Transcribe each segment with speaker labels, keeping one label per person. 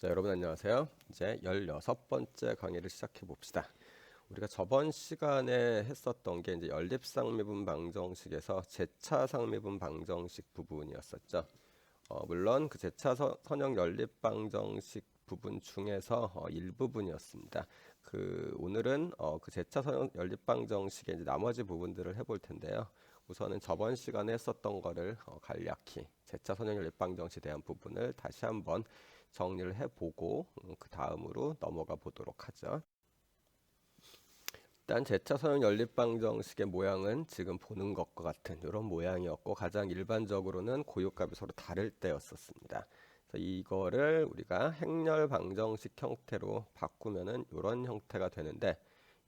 Speaker 1: 자, 여러분 안녕하세요. 이제 16번째 강의를 시작해 봅시다. 우리가 저번 시간에 했었던 게 이제 연립상미분 방정식에서 제차상미분 방정식 부분이었었죠. 물론 그 제차 선형 연립 방정식 부분 중에서 일부분이었습니다. 오늘은 그 제차 선형 연립 방정식의 이제 나머지 부분들을 해볼 텐데요. 우선은 저번 시간에 했었던 거를 간략히 제차 선형 연립 방정식에 대한 부분을 다시 한번 정리를 해보고 그 다음으로 넘어가 보도록 하죠. 일단 제차 선형 연립 방정식의 모양은 지금 보는 것과 같은 이런 모양이었고, 가장 일반적으로는 고유값이 서로 다를 때였었습니다. 그래서 이거를 우리가 행렬 방정식 형태로 바꾸면은 이런 형태가 되는데,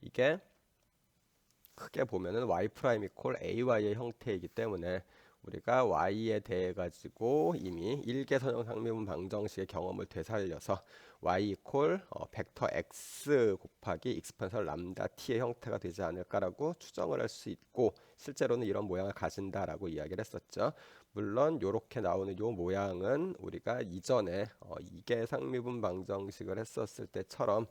Speaker 1: 이게 크게 보면은 y 프라임 이퀄 ay의 형태이기 때문에 우리가 y에 대해 가지고 이미 일개선형 상미분 방정식의 경험을 되살려서 y 이퀄 벡터 x 곱하기 익스ponential 람다 t의 형태가 되지 않을까라고 추정을 할 수 있고, 실제로는 이런 모양을 가진다라고 이야기를 했었죠. 물론 이렇게 나오는 이 모양은 우리가 이전에 이개 상미분 방정식을 했었을 때처럼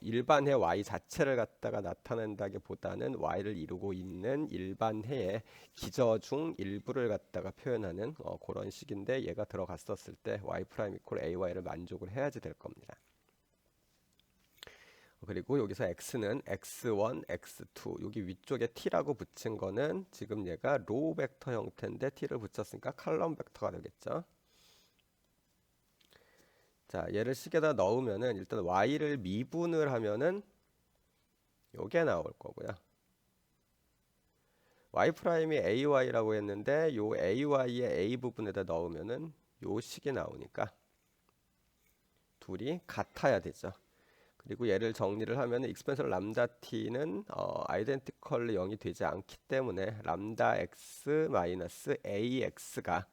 Speaker 1: 일반해 y 자체를 갖다가 나타낸다기보다는 y를 이루고 있는 일반해의 기저 중 일부를 갖다가 표현하는 그런 식인데, 얘가 들어갔었을 때 y 프라임 이퀄 ay를 만족을 해야지 될 겁니다. 그리고 여기서 x는 x1, x2, 여기 위쪽에 t라고 붙인 거는 지금 얘가 로우 벡터 형태인데 t를 붙였으니까 칼럼 벡터가 되겠죠. 자, 얘를 식에다 넣으면은 일단 y를 미분을 하면은 요게 나올 거고요. y 프라임이 ay라고 했는데 요 ay의 a 부분에다 넣으면은 요 식이 나오니까 둘이 같아야 되죠. 그리고 얘를 정리를 하면 익스펜셜 람다 t는 아이덴티컬리 0이 되지 않기 때문에 람다 x 마이너스 ax가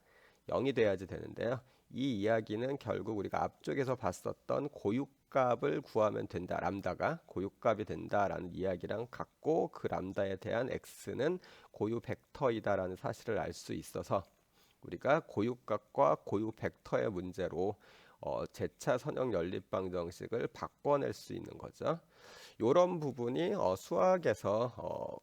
Speaker 1: 0이 돼야지 되는데요. 이 이야기는 결국 우리가 앞쪽에서 봤었던 고유값을 구하면 된다, 람다가 고유값이 된다라는 이야기랑 같고, 그 람다에 대한 x는 고유 벡터이다라는 사실을 알 수 있어서 우리가 고유값과 고유 벡터의 문제로 제차 선형 연립 방정식을 바꿔낼 수 있는 거죠. 이런 부분이 수학에서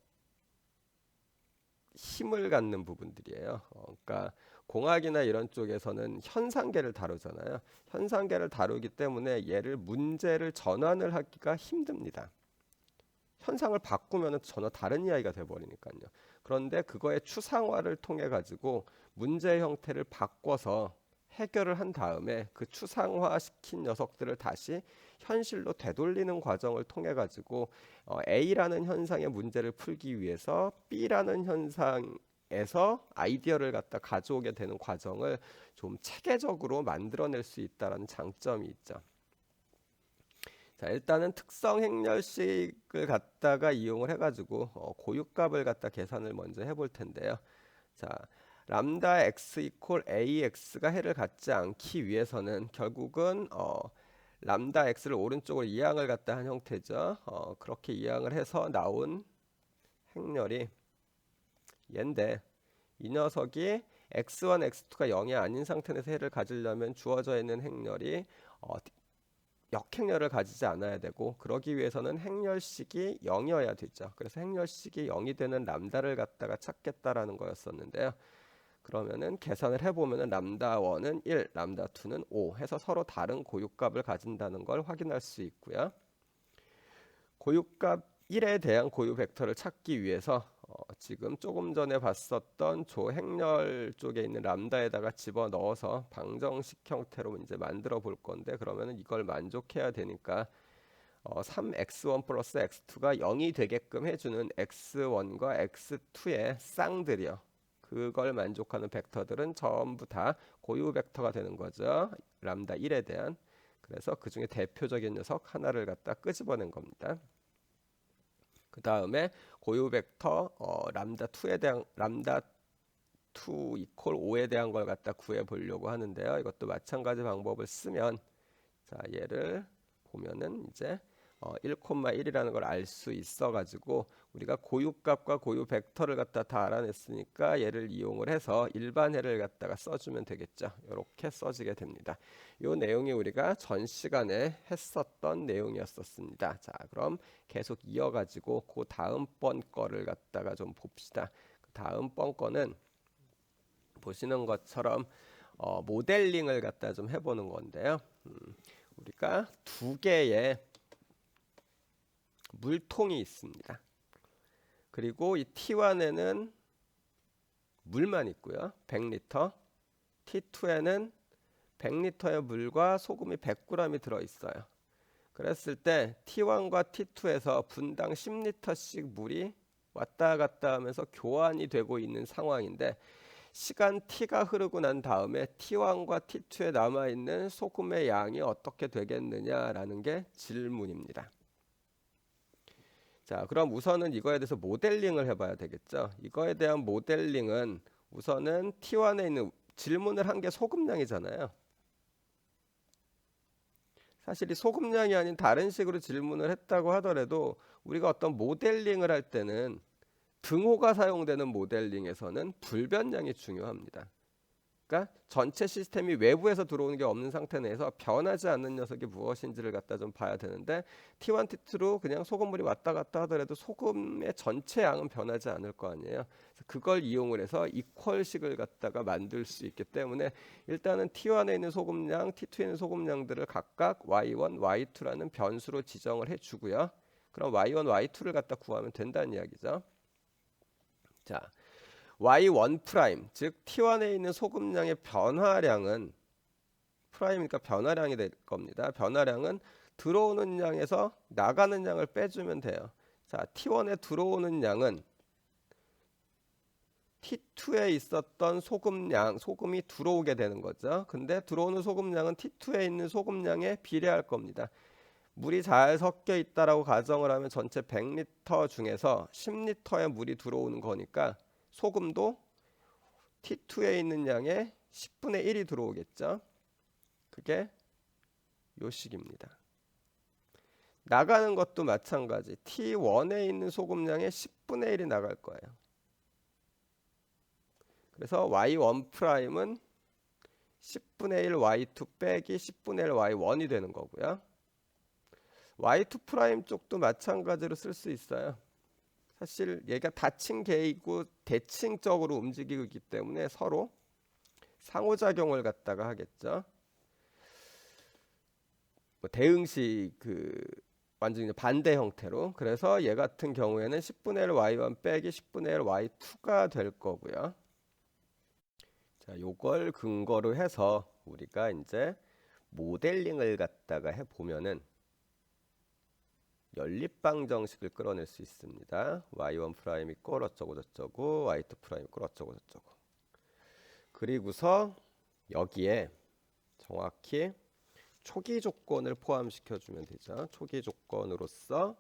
Speaker 1: 힘을 갖는 부분들이에요. 그러니까 공학이나 이런 쪽에서는 현상계를 다루잖아요. 현상계를 다루기 때문에 얘를 문제를 전환을 하기가 힘듭니다. 현상을 바꾸면 전혀 다른 이야기가 돼버리니까요. 그런데 그거의 추상화를 통해 가지고 문제 형태를 바꿔서 해결을 한 다음에 그 추상화 시킨 녀석들을 다시 현실로 되돌리는 과정을 통해 가지고 A라는 현상의 문제를 풀기 위해서 B라는 현상에서 아이디어를 갖다 가져오게 되는 과정을 좀 체계적으로 만들어낼 수 있다는 장점이 있죠. 자, 일단은 특성 행렬식을 갖다가 이용을 해가지고 고유값을 갖다 계산을 먼저 해볼 텐데요. 자, 람다 x 이퀄 ax가 해를 갖지 않기 위해서는 결국은 람다 x를 오른쪽으로 이항을 갖다 한 형태죠. 그렇게 이항을 해서 나온 행렬이 얘인데, 이 녀석이 x1, x2가 0이 아닌 상태에서 해를 가지려면 주어져 있는 행렬이 역행렬을 가지지 않아야 되고, 그러기 위해서는 행렬식이 0이어야 되죠. 그래서 행렬식이 0이 되는 람다를 갖다가 찾겠다라는 거였었는데요. 그러면은 계산을 해보면은 람다 1은 1, 람다 2는 5 해서 서로 다른 고유값을 가진다는 걸 확인할 수 있고요. 고유값 1에 대한 고유 벡터를 찾기 위해서 지금 조금 전에 봤었던 조행렬 쪽에 있는 람다에다가 집어넣어서 방정식 형태로 이제 만들어 볼 건데, 그러면은 이걸 만족해야 되니까 3x1 플러스 x2가 0이 되게끔 해주는 x1과 x2의 쌍들이요. 그걸 만족하는 벡터들은 전부 다 고유 벡터가 되는 거죠. 람다 1에 대한. 그래서 그 중에 대표적인 녀석 하나를 갖다 끄집어낸 겁니다. 그 다음에 고유 벡터 람다 2에 대한 람다 2 이퀄 5에 대한 걸 갖다 구해 보려고 하는데요. 이것도 마찬가지 방법을 쓰면, 자, 얘를 보면은 이제 1,1이라는 걸 알 수 있어 가지고 우리가 고유값과 고유 벡터를 갖다 다 알아냈으니까 얘를 이용을 해서 일반해를 갖다가 써주면 되겠죠. 이렇게 써지게 됩니다. 이 내용이 우리가 전 시간에 했었던 내용이었었습니다. 자, 그럼 계속 이어가지고 그 다음번 거를 갖다가 좀 봅시다. 그 다음번 거는 보시는 것처럼 모델링을 갖다 좀 해보는 건데요. 우리가 두 개의 물통이 있습니다. 그리고 이 T1에는 물만 있고요. 100리터. T2에는 100리터의 물과 소금이 100g이 들어있어요. 그랬을 때 T1과 T2에서 분당 10리터씩 물이 왔다 갔다 하면서 교환이 되고 있는 상황인데 시간 T가 흐르고 난 다음에 T1과 T2에 남아있는 소금의 양이 어떻게 되겠느냐라는 게 질문입니다. 자, 그럼 우선은 이거에 대해서 모델링을 해봐야 되겠죠. 이거에 대한 모델링은 우선은 T1에 있는 질문을 한 게 소금량이잖아요. 사실 이 소금량이 아닌 다른 식으로 질문을 했다고 하더라도 우리가 어떤 모델링을 할 때는 등호가 사용되는 모델링에서는 불변량이 중요합니다. 그러니까 전체 시스템이 외부에서 들어오는 게 없는 상태 내에서 변하지 않는 녀석이 무엇인지를 갖다 좀 봐야 되는데 T1, T2로 그냥 소금물이 왔다 갔다 하더라도 소금의 전체 양은 변하지 않을 거 아니에요. 그래서 그걸 이용을 해서 이퀄식을 갖다가 만들 수 있기 때문에 일단은 T1에 있는 소금량, T2에 있는 소금량들을 각각 Y1, Y2라는 변수로 지정을 해주고요. 그럼 Y1, Y2를 갖다 구하면 된다는 이야기죠. 자, Y1 프라임, 즉 T1에 있는 소금량의 변화량은 프라임이니까 변화량이 될 겁니다. 변화량은 들어오는 양에서 나가는 양을 빼주면 돼요. 자, T1에 들어오는 양은 T2에 있었던 소금량, 소금이 들어오게 되는 거죠. 근데 들어오는 소금량은 T2에 있는 소금량에 비례할 겁니다. 물이 잘 섞여 있다라고 가정을 하면 전체 100리터 중에서 10리터의 물이 들어오는 거니까 소금도 T2에 있는 양의 10분의 1이 들어오겠죠. 그게 요 식입니다. 나가는 것도 마찬가지. T1에 있는 소금량의 10분의 1이 나갈 거예요. 그래서 Y1 프라임은 10분의 1 Y2 빼기 10분의 1 Y1이 되는 거고요. Y2 프라임 쪽도 마찬가지로 쓸 수 있어요. 사실 얘가 닫힌 개이고 대칭적으로 움직이고 있기 때문에 서로 상호작용을 갖다가 하겠죠. 뭐 대응식 완전히 반대 형태로. 그래서 얘 같은 경우에는 10분의 1 Y1 빼기 10분의 1 Y2가 될 거고요. 자, 요걸 근거로 해서 우리가 이제 모델링을 갖다가 해 보면은 연립방정식을 끌어낼 수 있습니다. y1 프라임 이꼴 어쩌고 저쩌고 y2 프라임 이꼴 어쩌고 저쩌고. 그리고서 여기에 정확히 초기 조건을 포함시켜 주면 되죠. 초기 조건으로서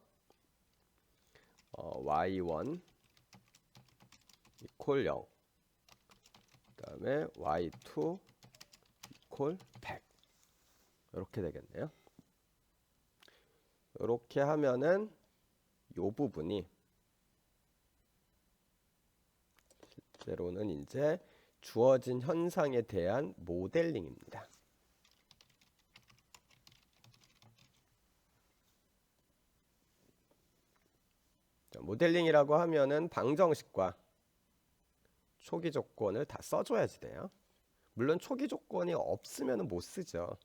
Speaker 1: y1 이꼴 0, 그 다음에 y2 이꼴 100 이렇게 되겠네요. 이렇게 하면은 이 부분이 실제로는 이제 주어진 현상에 대한 모델링입니다. 자, 모델링이라고 하면은 방정식과 초기 조건을 다 써줘야지 돼요. 물론 초기 조건이 없으면 못 쓰죠.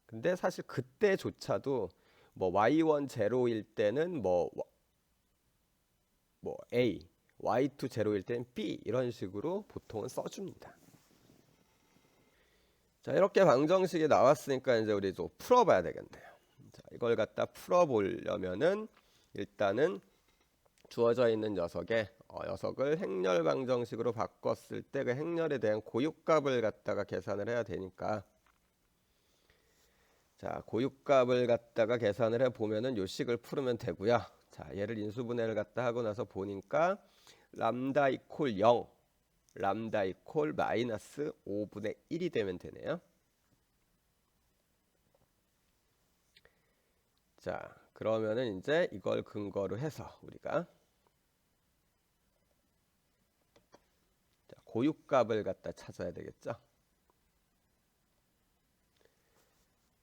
Speaker 1: 근데 사실 그때조차도 뭐 y1 제로일 때는 뭐 A, y2 제로일 때는 B 이런 식으로 보통은 써줍니다. 자, 이렇게 방정식이 나왔으니까 이제 우리 좀 풀어봐야 되겠네요. 자, 이걸 갖다 풀어보려면은 일단은 주어져 있는 녀석을 행렬 방정식으로 바꿨을 때 그 행렬에 대한 고유값을 갖다가 계산을 해야 되니까, 자, 고유값을 갖다가 계산을 해 보면은 요 식을 풀으면 되고요. 자, 얘를 인수분해를 갖다 하고 나서 보니까 람다 이퀄 0, 람다 이퀄 마이너스 5분의 1이 되면 되네요. 자, 그러면은 이제 이걸 근거로 해서 우리가 자, 고유값을 갖다 찾아야 되겠죠.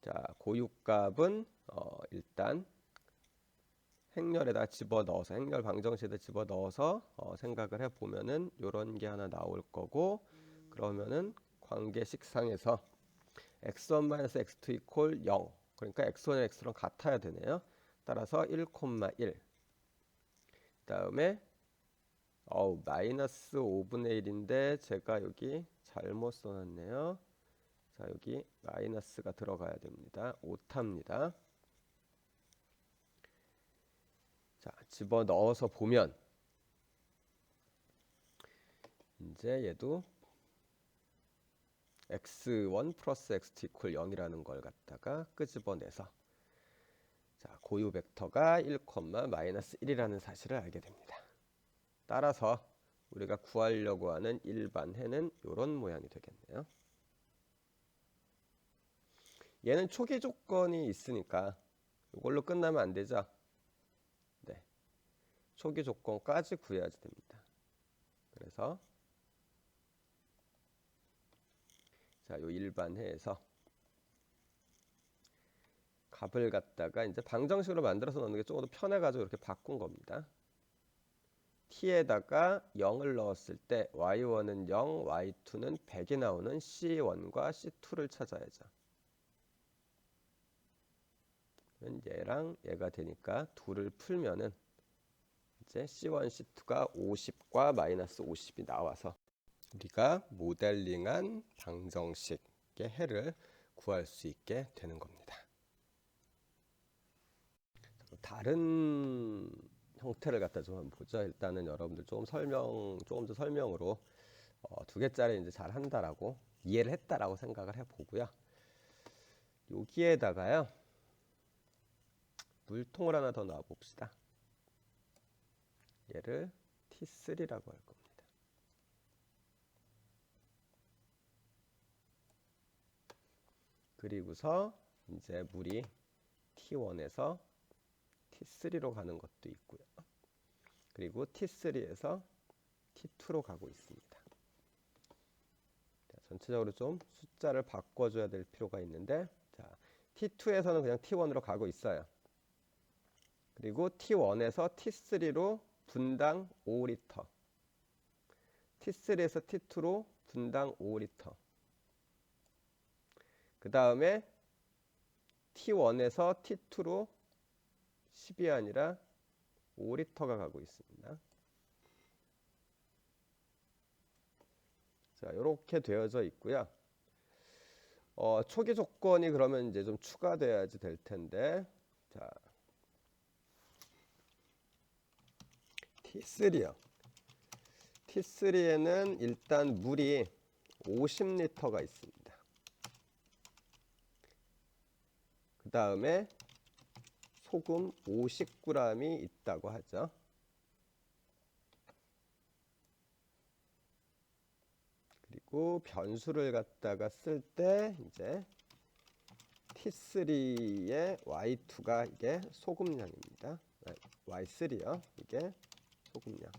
Speaker 1: 자, 고유값은 일단 행렬에다 집어넣어서 행렬 방정식에다 집어넣어서 생각을 해보면은 요런 게 하나 나올 거고, 그러면은 관계식상에서 x1 x2 이퀄 0, 그러니까 x1이 x랑 같아야 되네요. 따라서 1,1. 그 다음에 마이너스 5분의 1인데 제가 여기 잘못 써놨네요. 자, 여기 마이너스가 들어가야 됩니다. 오타입니다. 자, 집어넣어서 보면 이제 얘도 x1 플러스 x2 이퀄 0이라는 걸 갖다가 끄집어내서 자, 고유 벡터가 1, 마이너스 1이라는 사실을 알게 됩니다. 따라서 우리가 구하려고 하는 일반 해는 이런 모양이 되겠네요. 얘는 초기 조건이 있으니까 이걸로 끝나면 안 되죠. 네, 초기 조건까지 구해야지 됩니다. 그래서 자, 요 일반 해에서 값을 갖다가 이제 방정식으로 만들어서 넣는 게 조금 더 편해가지고 이렇게 바꾼 겁니다. t에다가 0을 넣었을 때 y1은 0, y2는 100이 나오는 c1과 c2를 찾아야죠. 얘랑 얘가 되니까 둘을 풀면은 이제 c1, c2가 50과 마이너스 50이 나와서 우리가 모델링한 방정식의 해를 구할 수 있게 되는 겁니다. 다른 형태를 갖다 좀 한번 보죠. 일단은 여러분들 조금 더 설명으로 두 개짜리 이제 잘 한다라고 이해를 했다라고 생각을 해보고요. 여기에다가요 물통을 하나 더 놔 봅시다. 얘를 T3라고 할 겁니다. 그리고서 이제 물이 T1에서 T3로 가는 것도 있고요. 그리고 T3에서 T2로 가고 있습니다. 자, 전체적으로 좀 숫자를 바꿔줘야 될 필요가 있는데, 자, T2에서는 그냥 T1으로 가고 있어요. 그리고 T1에서 T3로 분당 5리터, T3에서 T2로 분당 5리터, 그 다음에 T1에서 T2로 10이 아니라 5리터가 가고 있습니다. 자, 이렇게 되어져 있고요. 초기 조건이 그러면 이제 좀 추가돼야지 될 텐데, 자, T3요. T3에는 일단 물이 50리터가 있습니다. 그 다음에 소금 50g이 있다고 하죠. 그리고 변수를 갖다가 쓸 때 이제 T3의 Y2가 이게 소금량입니다. Y3요. 이게 소금량.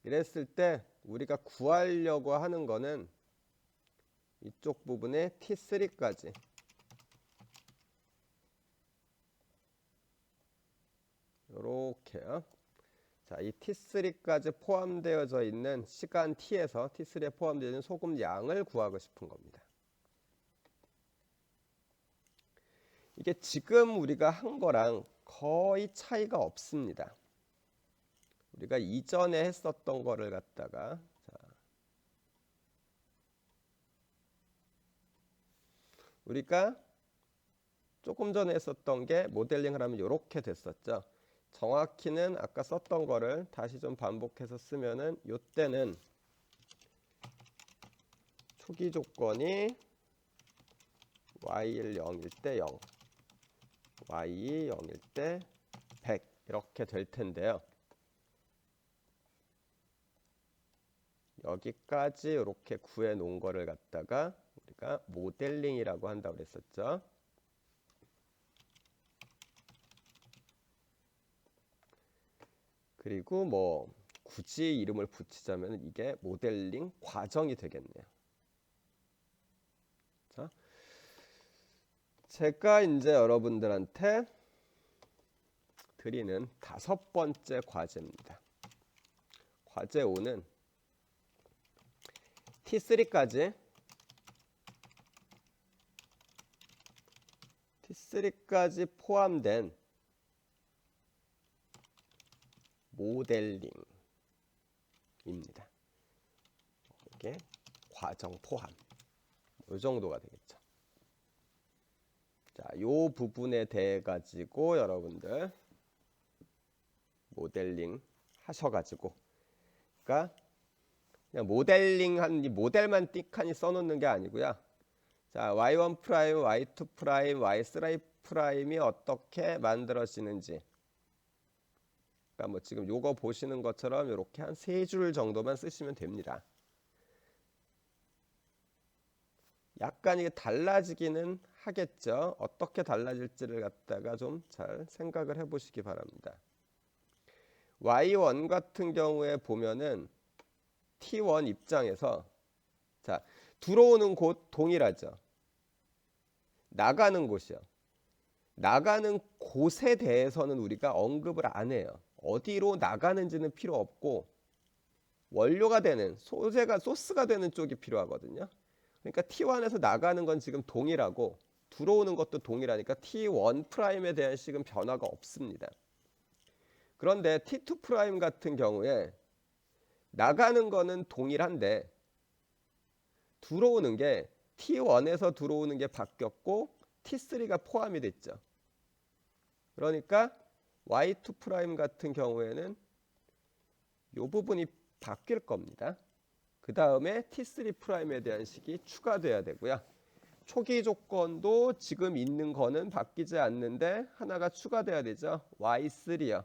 Speaker 1: 이랬을 때 우리가 구하려고 하는 거는 이쪽 부분에 T3까지 이렇게요. 자, 이 T3까지 포함되어져 있는 시간 T에서 T3에 포함되어 있는 소금 양을 구하고 싶은 겁니다. 이게 지금 우리가 한 거랑 거의 차이가 없습니다. 우리가 이전에 했었던 거를 갖다가 자, 우리가 조금 전에 했었던 게 모델링을 하면 이렇게 됐었죠. 정확히는 아까 썼던 거를 다시 좀 반복해서 쓰면은 요때는 초기 조건이 y1 0일 때 0, y2 0일 때 100 이렇게 될 텐데요. 여기까지 이렇게 구해 놓은 거를 갖다가 우리가 모델링이라고 한다고 그랬었죠. 그리고 뭐 굳이 이름을 붙이자면 이게 모델링 과정이 되겠네요. 자, 제가 이제 여러분들한테 드리는 5번째 과제입니다. 과제 5는 T3까지 포함된 모델링입니다. 이게 과정 포함. 이 정도가 되겠죠. 자, 요 부분에 대해 가지고 여러분들 모델링 하셔가지고, 그러니까 그냥 모델링한 이 모델만 띡하니 써놓는 게 아니고요. 자, y1 프라임, y2 프라임, y3 프라임이 어떻게 만들어지는지. 그러니까 뭐 지금 요거 보시는 것처럼 이렇게 한 3줄 정도만 쓰시면 됩니다. 약간 이게 달라지기는 하겠죠. 어떻게 달라질지를 갖다가 좀 잘 생각을 해보시기 바랍니다. Y1 같은 경우에 보면은 T1 입장에서 자, 들어오는 곳 동일하죠. 나가는 곳이요. 나가는 곳에 대해서는 우리가 언급을 안 해요. 어디로 나가는지는 필요 없고 원료가 되는 소스가 되는 쪽이 필요하거든요. 그러니까 T1에서 나가는 건 지금 동일하고 들어오는 것도 동일하니까 T1 프라임에 대한 식은 변화가 없습니다. 그런데 T2 프라임 같은 경우에 나가는 거는 동일한데 들어오는 게 T1에서 들어오는 게 바뀌었고 T3가 포함이 됐죠. 그러니까 Y2 프라임 같은 경우에는 이 부분이 바뀔 겁니다. 그 다음에 T3 프라임에 대한 식이 추가돼야 되고요. 초기 조건도 지금 있는 거는 바뀌지 않는데 하나가 추가돼야 되죠. Y3요.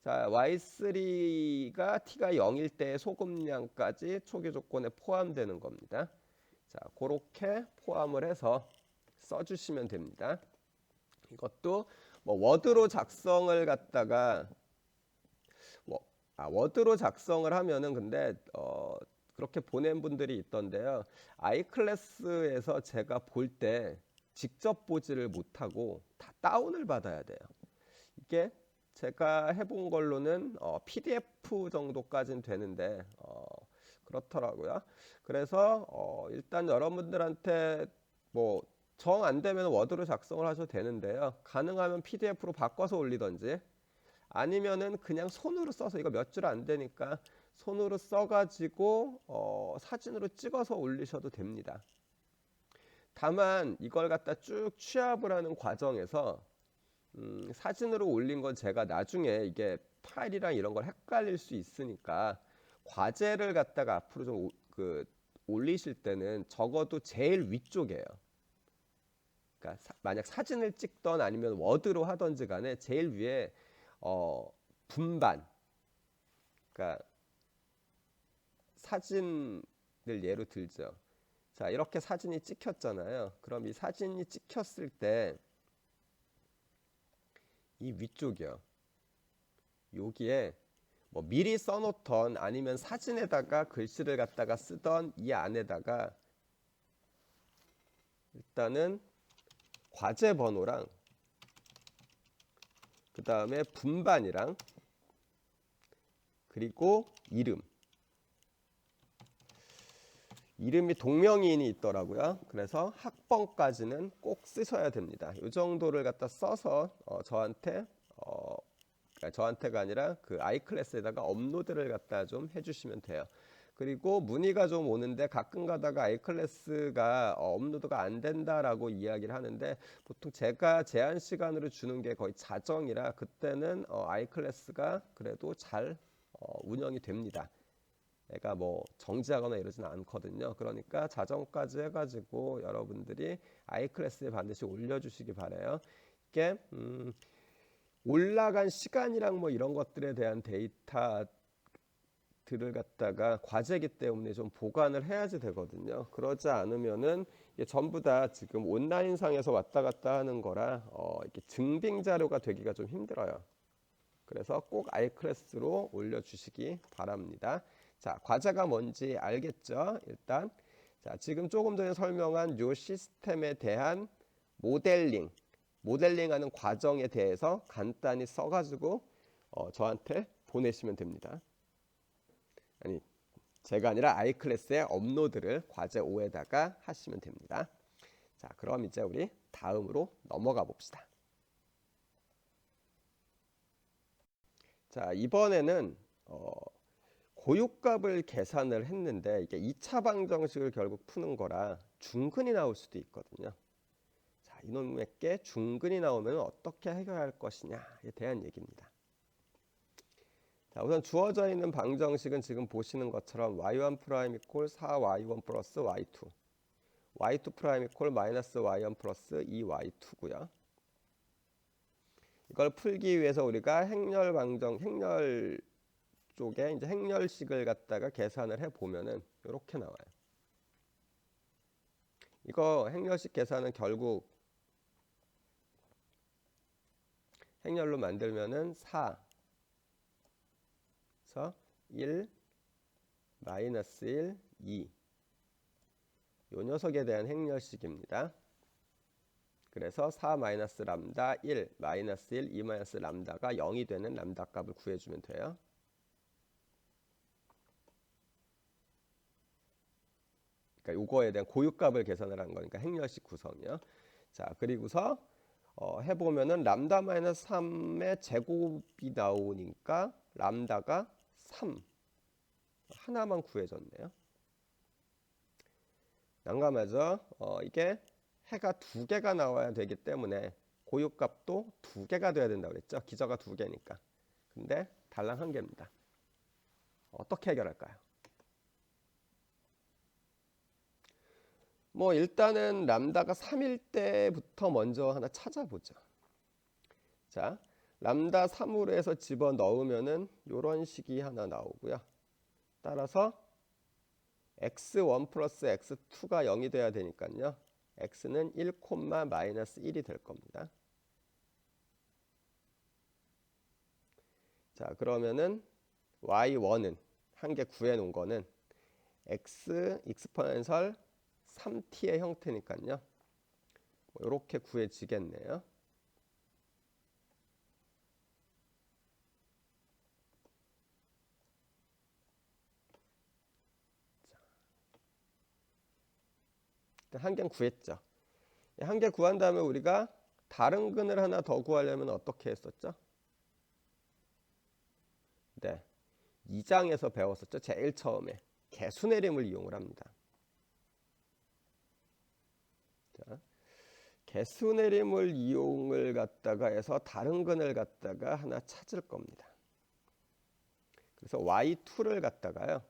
Speaker 1: 자, Y3가 T가 0일 때의 소금량까지 초기 조건에 포함되는 겁니다. 자, 그렇게 포함을 해서 써주시면 됩니다. 이것도 뭐 워드로 작성을 갖다가 워드로 작성을 하면은 근데 그렇게 보낸 분들이 있던데요. 아이클래스에서 제가 볼 때 직접 보지를 못하고 다 다운을 받아야 돼요. 이게 제가 해본 걸로는 PDF 정도까지는 되는데 그렇더라고요. 그래서 일단 여러분들한테 뭐 정 안 되면 워드로 작성을 하셔도 되는데요. 가능하면 PDF로 바꿔서 올리던지 아니면은 그냥 손으로 써서 이거 몇 줄 안 되니까 손으로 써가지고 사진으로 찍어서 올리셔도 됩니다. 다만 이걸 갖다 쭉 취합을 하는 과정에서 사진으로 올린 건 제가 나중에 이게 파일이랑 이런 걸 헷갈릴 수 있으니까 과제를 갖다가 앞으로 좀 올리실 때는 적어도 제일 위쪽이에요. 그러니까 만약 사진을 찍던 아니면 워드로 하던지 간에 제일 위에 분반, 그러니까 사진을 예로 들죠. 자, 이렇게 사진이 찍혔잖아요. 그럼 이 사진이 찍혔을 때 이 위쪽이요. 여기에 뭐 미리 써놓던 아니면 사진에다가 글씨를 갖다가 쓰던 이 안에다가 일단은 과제 번호랑 그 다음에 분반이랑 그리고 이름이 동명이인이 있더라고요. 그래서 학번까지는 꼭 쓰셔야 됩니다. 이 정도를 갖다 써서 저한테가 아니라 그 아이클래스에다가 업로드를 갖다 좀 해주시면 돼요. 그리고 문의가 좀 오는데 가끔 가다가 아이클래스가 업로드가 안 된다라고 이야기를 하는데 보통 제가 제한 시간으로 주는 게 거의 자정이라 그때는 아이클래스가 그래도 잘 운영이 됩니다. 애가 뭐 정지하거나 이러지는 않거든요. 그러니까 자정까지 해가지고 여러분들이 아이클래스에 반드시 올려주시기 바래요. 이게 올라간 시간이랑 뭐 이런 것들에 대한 데이터들을 갖다가 과제이기 때문에 좀 보관을 해야지 되거든요. 그러지 않으면은 이게 전부 다 지금 온라인상에서 왔다 갔다 하는 거라 이렇게 증빙 자료가 되기가 좀 힘들어요. 그래서 꼭 I 클래스로 올려주시기 바랍니다. 자, 과제가 뭔지 알겠죠? 일단 자, 지금 조금 전에 설명한 요 시스템에 대한 모델링하는 과정에 대해서 간단히 써가지고 저한테 보내시면 됩니다. 아니, 제가 아니라 I 클래스의 업로드를 과제 5에다가 하시면 됩니다. 자, 그럼 이제 우리 다음으로 넘어가 봅시다. 자, 이번에는 고유값을 계산을 했는데 이게 2차 방정식을 결국 푸는 거라 중근이 나올 수도 있거든요. 자, 이놈에게 중근이 나오면 어떻게 해결할 것이냐에 대한 얘기입니다. 자, 우선 주어져 있는 방정식은 지금 보시는 것처럼 y1 프라임 이퀄 4y1 플러스 y2 y2 프라임 이퀄 마이너스 y1 플러스 2y2고요. 이걸 풀기 위해서 우리가 행렬 쪽에 이제 행렬식을 갖다가 계산을 해 보면은 이렇게 나와요. 이거 행렬식 계산은 결국 행렬로 만들면은 4 그래서 1 마이너스 1 2 요 녀석에 대한 행렬식입니다. 그래서 4 마이너스 람다 1 마이너스 1 2 마이너스 람다가 0이 되는 람다 값을 구해주면 돼요. 그러니까 요거에 대한 고유값을 계산을 한 거니까 행렬식 구성이요. 자, 그리고서 해보면은 람다 마이너스 3의 제곱이 나오니까 람다가 3 하나만 구해졌네요. 난감하죠? 이게 해가 2개가 나와야 되기 때문에 고유값도 2개가 돼야 된다고 그랬죠? 기저가 2개니까. 근데 달랑 1개입니다. 어떻게 해결할까요? 뭐 일단은 람다가 3일 때부터 먼저 하나 찾아보죠. 자, 람다 3으로 해서 집어넣으면은 이런 식이 하나 나오고요. 따라서 x1 플러스 x2가 0이 돼야 되니까요. x는 1, 마이너스 1이 될 겁니다. 자, 그러면은 y1은 한 개 구해 놓은 거는 x 익스포넨셜 3t의 형태니까요. 이렇게 구해지겠네요. 한 개 구했죠. 한 개 구한 다음에 우리가 다른 근을 하나 더 구하려면 어떻게 했었죠? 네, 2장에서 배웠었죠. 제일 처음에 개수내림을 이용을 합니다. 자, 개수내림을 이용을 갖다가 해서 다른 근을 갖다가 하나 찾을 겁니다. 그래서 y2를 갖다가요.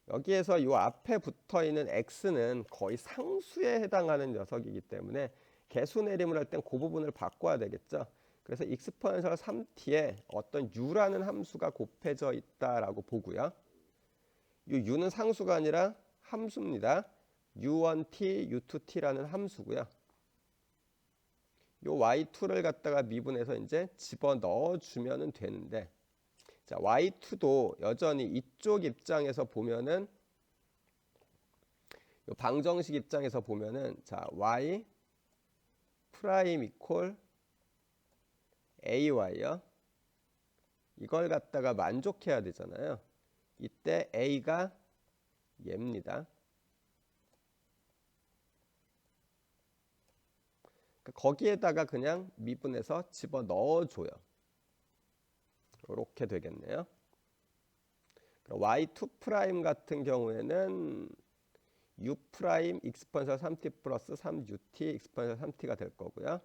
Speaker 1: 여기에서 이 앞에 붙어 있는 x는 거의 상수에 해당하는 녀석이기 때문에 개수내림을 할 땐 그 부분을 바꿔야 되겠죠. 그래서 익스포넨셜 3t에 어떤 u라는 함수가 곱해져 있다라고 보고요. 이 u는 상수가 아니라 함수입니다. u1t, u2t라는 함수고요. 이 y2를 갖다가 미분해서 이제 집어 넣어 주면은 되는데, 자, y2도 여전히 이쪽 입장에서 보면은 이 방정식 입장에서 보면은 자, y 프라임 이퀄 ay요. 이걸 갖다가 만족해야 되잖아요. 이때 a가 얘입니다. 거기에다가 그냥 미분해서 집어 넣어줘요. 이렇게 되겠네요. y2 프라임 같은 경우에는 u 프라임 익스포넨셜 3t 플러스 3ut 익스포넨셜 3t가 될 거고요.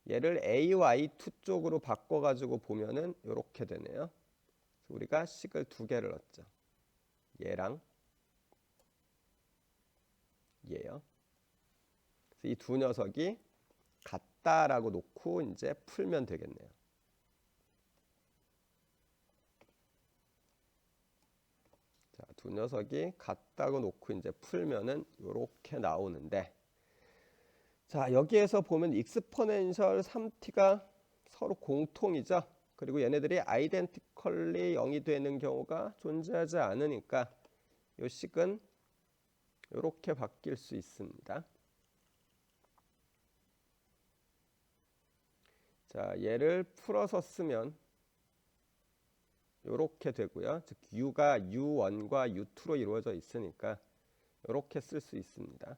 Speaker 1: 얘를 ay2 쪽으로 바꿔가지고 보면은 이렇게 되네요. 우리가 식을 2개를 넣었죠. 얘랑 얘요. 이 두 녀석이 같다라고 놓고 이제 풀면 되겠네요. 자, 두 녀석이 같다고 놓고 이제 풀면은 이렇게 나오는데, 자, 여기에서 보면 익스포넨셜 3t가 서로 공통이죠. 그리고 얘네들이 아이덴티컬리 0이 되는 경우가 존재하지 않으니까 이 식은 이렇게 바뀔 수 있습니다. 자, 얘를 풀어서 쓰면 이렇게 되고요. 즉 u가 u1과 u2로 이루어져 있으니까 이렇게 쓸 수 있습니다.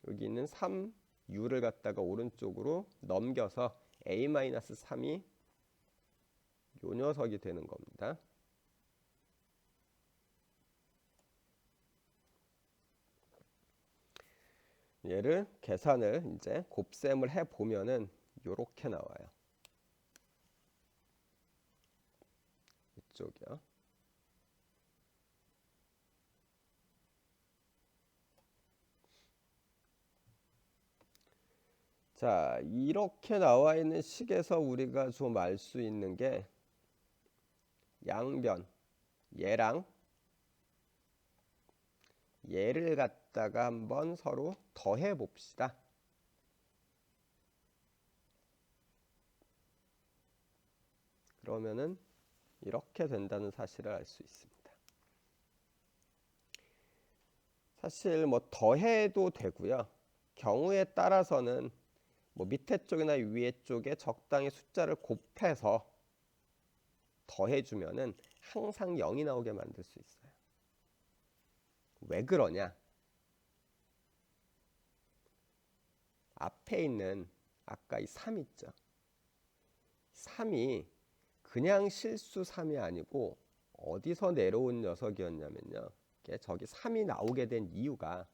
Speaker 1: 여기 있는 3u를 갖다가 오른쪽으로 넘겨서 a-3이 요 녀석이 되는 겁니다. 얘를 계산을 이제 곱셈을 해 보면은 요렇게 나와요. 이쪽이요. 자, 이렇게 나와 있는 식에서 우리가 좀 알 수 있는 게 양변, 얘랑 얘를 갖다가 한번 서로 더해 봅시다. 그러면은 이렇게 된다는 사실을 알 수 있습니다. 사실 뭐 더해도 되고요. 경우에 따라서는 뭐 밑에 쪽이나 위에 쪽에 적당히 숫자를 곱해서 더해주면은 항상 0이 나오게 만들 수 있어요. 왜 그러냐? 앞에 있는 아까 이 3 있죠. 3이 그냥 실수 3이 아니고 어디서 내려온 녀석이었냐면요. 저기 3이 나오게 된 이유가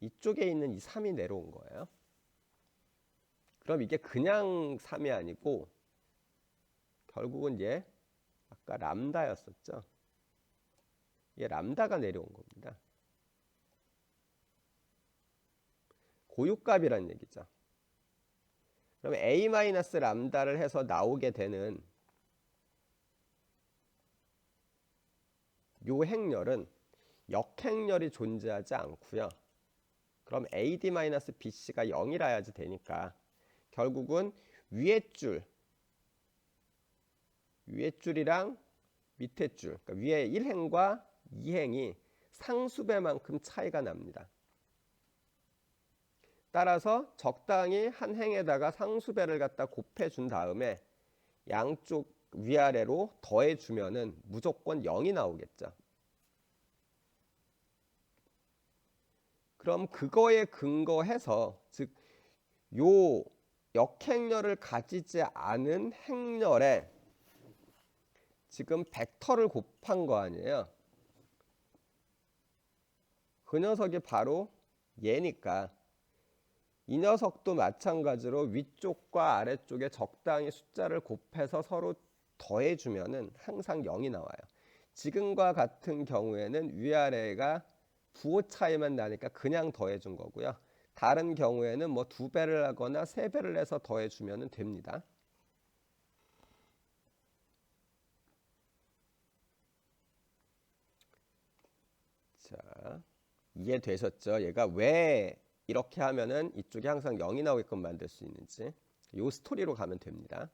Speaker 1: 이쪽에 있는 이 3이 내려온 거예요. 그럼 이게 그냥 3이 아니고 결국은 얘 아까 람다였었죠. 얘 람다가 내려온 겁니다. 고유값이란 얘기죠. 그럼 a-람다를 해서 나오게 되는 요 행렬은 역행렬이 존재하지 않고요. 그럼 ad-bc가 0이라야지 되니까 결국은 위에 줄이랑 밑에 줄, 그러니까 위에 1행과 2행이 상수배만큼 차이가 납니다. 따라서 적당히 한 행에다가 상수배를 갖다 곱해준 다음에 양쪽 위아래로 더해주면은 무조건 0이 나오겠죠. 그럼 그거에 근거해서 즉 요 역행렬을 가지지 않은 행렬에 지금 벡터를 곱한 거 아니에요. 그 녀석이 바로 얘니까 이 녀석도 마찬가지로 위쪽과 아래쪽에 적당히 숫자를 곱해서 서로 더해주면은 항상 0이 나와요. 지금과 같은 경우에는 위아래가 부호 차이만 나니까 그냥 더해준 거고요. 다른 경우에는 뭐 2배를 하거나 3배를 해서 더해주면 됩니다. 자, 이해되셨죠? 얘가 왜 이렇게 하면은 이쪽에 항상 0이 나오게끔 만들 수 있는지 요 스토리로 가면 됩니다.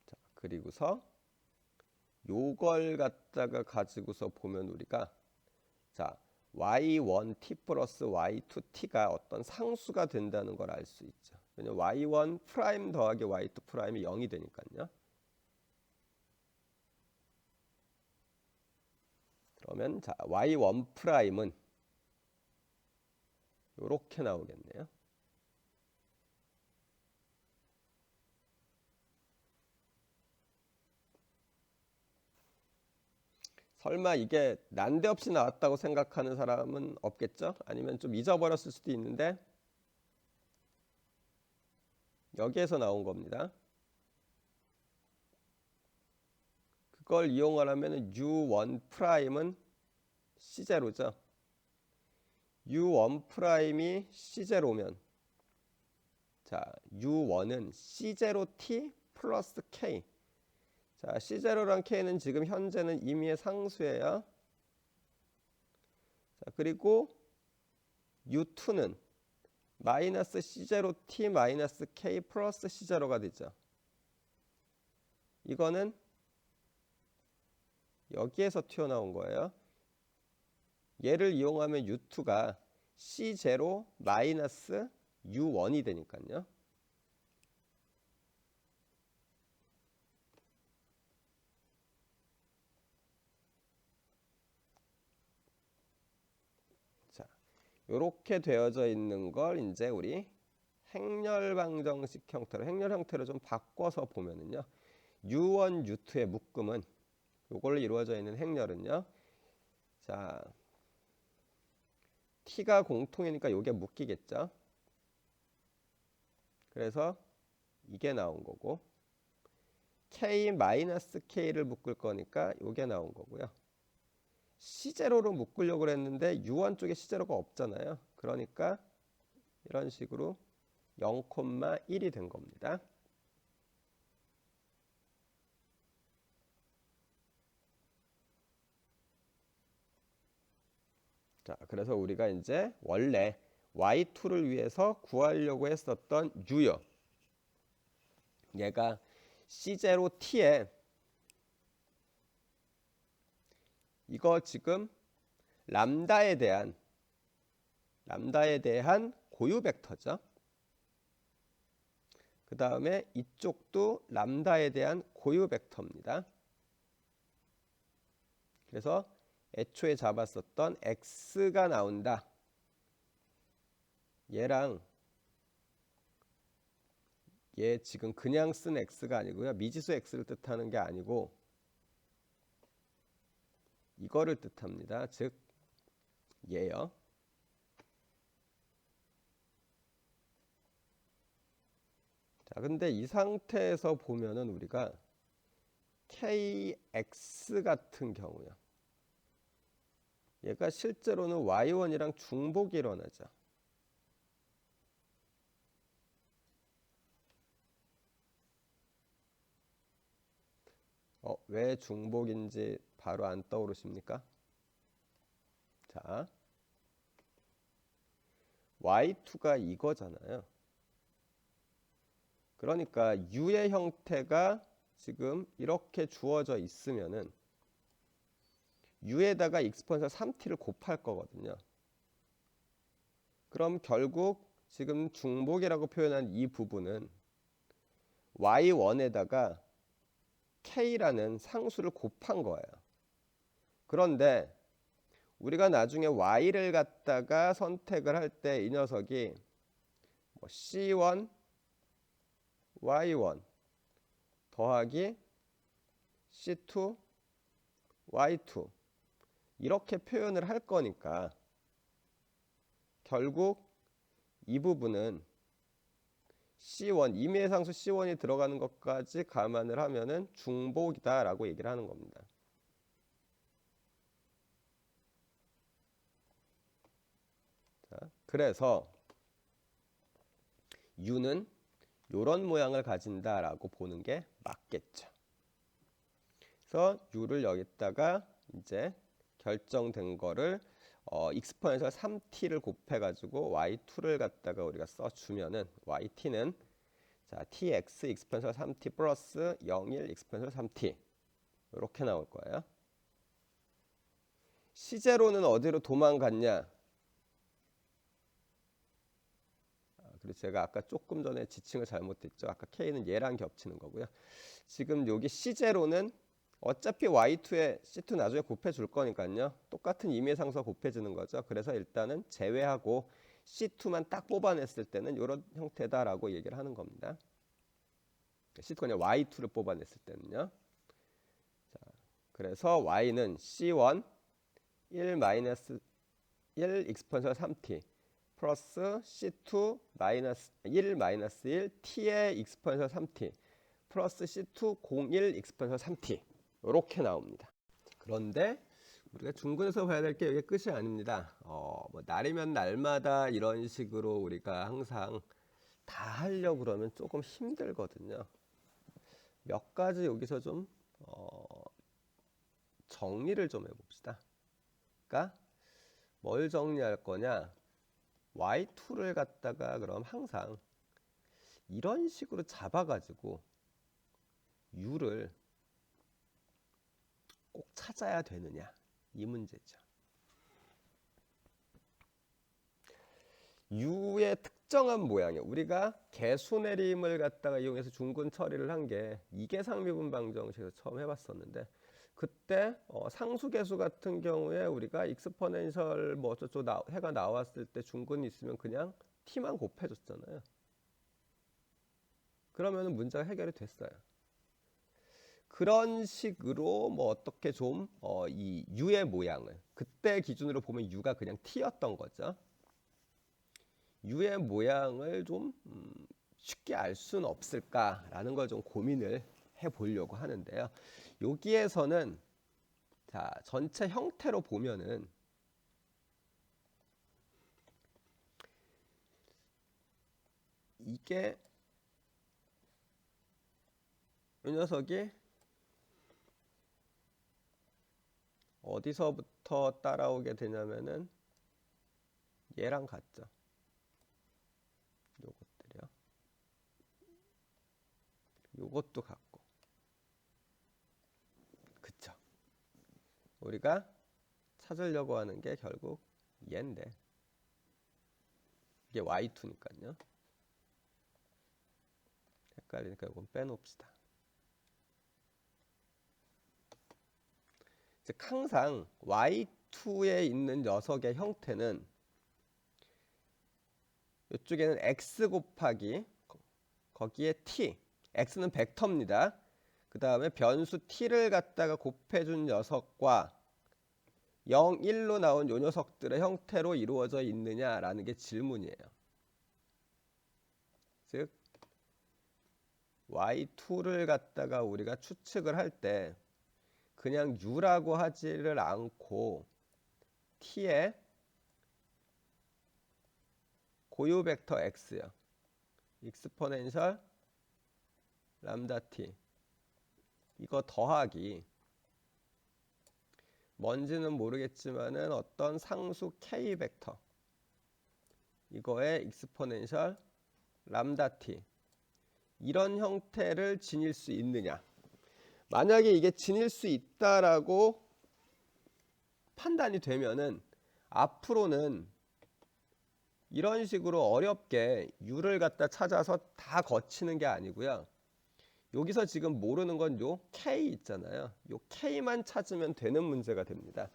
Speaker 1: 자, 그리고서 요걸 갖다가 가지고서 보면 우리가 자 y1t 플러스 y2t가 어떤 상수가 된다는 걸 알 수 있죠. 왜냐면 y1 프라임 더하기 y2 프라임이 0이 되니까요. 그러면 자 y1 프라임은 이렇게 나오겠네요. 설마 이게 난데없이 나왔다고 생각하는 사람은 없겠죠? 아니면 좀 잊어버렸을 수도 있는데 여기에서 나온 겁니다. 그걸 이용하려면 U1 프라임은 C0죠. U1 프라임이 C0면 자 U1은 C0T 플러스 K. 자, C0랑 K는 지금 현재는 임의의 상수예요. 자, 그리고 U2는 마이너스 C0T 마이너스 K 플러스 C0가 되죠. 이거는 여기에서 튀어나온 거예요. 얘를 이용하면 U2가 C0 마이너스 U1이 되니까요. 자, 이렇게 되어져 있는 걸 이제 우리 행렬 방정식 형태로, 행렬 형태로 좀 바꿔서 보면은요. U1, U2의 묶음은 요걸로 이루어져 있는 행렬은요. 자, T가 공통이니까 요게 묶이겠죠. 그래서 이게 나온 거고 K-K를 묶을 거니까 요게 나온 거고요. C0로 묶으려고 했는데 U1 쪽에 C0가 없잖아요. 그러니까 이런 식으로 0,1이 된 겁니다. 자, 그래서 우리가 이제 원래 Y2를 위해서 구하려고 했었던 U요. 얘가 C0T에 이거 지금 람다에 대한 고유 벡터죠. 그 다음에 이쪽도 람다에 대한 고유 벡터입니다. 그래서 애초에 잡았었던 x가 나온다. 얘랑 얘 지금 그냥 쓴 x가 아니고요. 미지수 x를 뜻하는 게 아니고 이거를 뜻합니다. 즉 얘요. 자, 근데 이 상태에서 보면은 우리가 kx 같은 경우요. 얘가 실제로는 y1이랑 중복이 일어나죠. 왜 중복인지 바로 안 떠오르십니까? 자, y2가 이거잖아요. 그러니까 u의 형태가 지금 이렇게 주어져 있으면은 u에다가 exponential 3t를 곱할 거거든요. 그럼 결국 지금 중복이라고 표현한 이 부분은 y1에다가 k라는 상수를 곱한 거예요. 그런데 우리가 나중에 y를 갖다가 선택을 할 때 이 녀석이 c1 y1 더하기 c2 y2 이렇게 표현을 할 거니까 결국 이 부분은 C1, 임의의 상수 C1이 들어가는 것까지 감안을 하면은 중복이다 라고 얘기를 하는 겁니다. 자, 그래서 U는 이런 모양을 가진다 라고 보는 게 맞겠죠. 그래서 U를 여기다가 이제 결정된 거를 exponential 3t를 곱해가지고 y2를 갖다가 우리가 써주면은 yt는 자 tx exponential 3t 플러스 01 exponential 3t 이렇게 나올 거예요. C0는 어디로 도망갔냐? 그리고 제가 아까 조금 전에 지칭을 잘못했죠. 아까 K는 얘랑 겹치는 거고요. 지금 여기 C0는 어차피 y2에 c2 나중에 곱해 줄 거니까요. 똑같은 임의의 상수가 곱해지는 거죠. 그래서 일단은 제외하고 c2만 딱 뽑아냈을 때는 이런 형태다라고 얘기를 하는 겁니다. c2가 아니라 y2를 뽑아냈을 때는요. 자, 그래서 y는 c1 1 마이너스 1 exponential 3t 플러스 c2 마이너스 1 마이너스 1 t의 exponential 3t 플러스 c2 01 exponential 3t 이렇게 나옵니다. 그런데 우리가 중근에서 봐야 될 게 이게 끝이 아닙니다. 뭐 날이면 날마다 이런 식으로 우리가 항상 다 하려고 그러면 조금 힘들거든요. 몇 가지 여기서 좀 정리를 좀 해봅시다. 그러니까 뭘 정리할 거냐? y2를 갖다가 그럼 항상 이런 식으로 잡아가지고 u를 꼭 찾아야 되느냐, 이 문제죠. u의 특정한 모양이에요. 우리가 개수내림을 갖다가 이용해서 중근 처리를 한 게 이계상미분 방정식에서 처음 해봤었는데, 그때 상수계수 같은 경우에 우리가 익스포넨셜 뭐 어쩌고 해가 나왔을 때 중근이 있으면 그냥 t만 곱해줬잖아요. 그러면 문제가 해결이 됐어요. 그런 식으로 뭐 어떻게 좀 이 u의 모양을 그때 기준으로 보면 u가 그냥 t였던 거죠. u의 모양을 좀 쉽게 알 수는 없을까라는 걸 좀 고민을 해보려고 하는데요. 여기에서는 자 전체 형태로 보면은 이게 이 녀석이 어디서부터 따라오게 되냐면은 얘랑 같죠. 요것들이요. 요것도 같고. 그쵸. 우리가 찾으려고 하는 게 결국 얘인데 이게 y2니까요. 헷갈리니까 이건 빼놓읍시다. 즉 항상 y2에 있는 녀석의 형태는 이쪽에는 x 곱하기 거기에 t, x는 벡터입니다. 그 다음에 변수 t를 갖다가 곱해준 녀석과 0, 1로 나온 요 녀석들의 형태로 이루어져 있느냐라는 게 질문이에요. 즉 y2를 갖다가 우리가 추측을 할 때 그냥 u라고 하지를 않고 t의 고유 벡터 x요. 익스포넨셜 람다 t 이거 더하기 뭔지는 모르겠지만은 어떤 상수 k 벡터 이거의 익스포넨셜 람다 t 이런 형태를 지닐 수 있느냐. 만약에 이게 지닐 수 있다라고 판단이 되면은 앞으로는 이런 식으로 어렵게 u를 갖다 찾아서 다 거치는 게 아니고요. 여기서 지금 모르는 건 요 k 있잖아요. 요 k만 찾으면 되는 문제가 됩니다.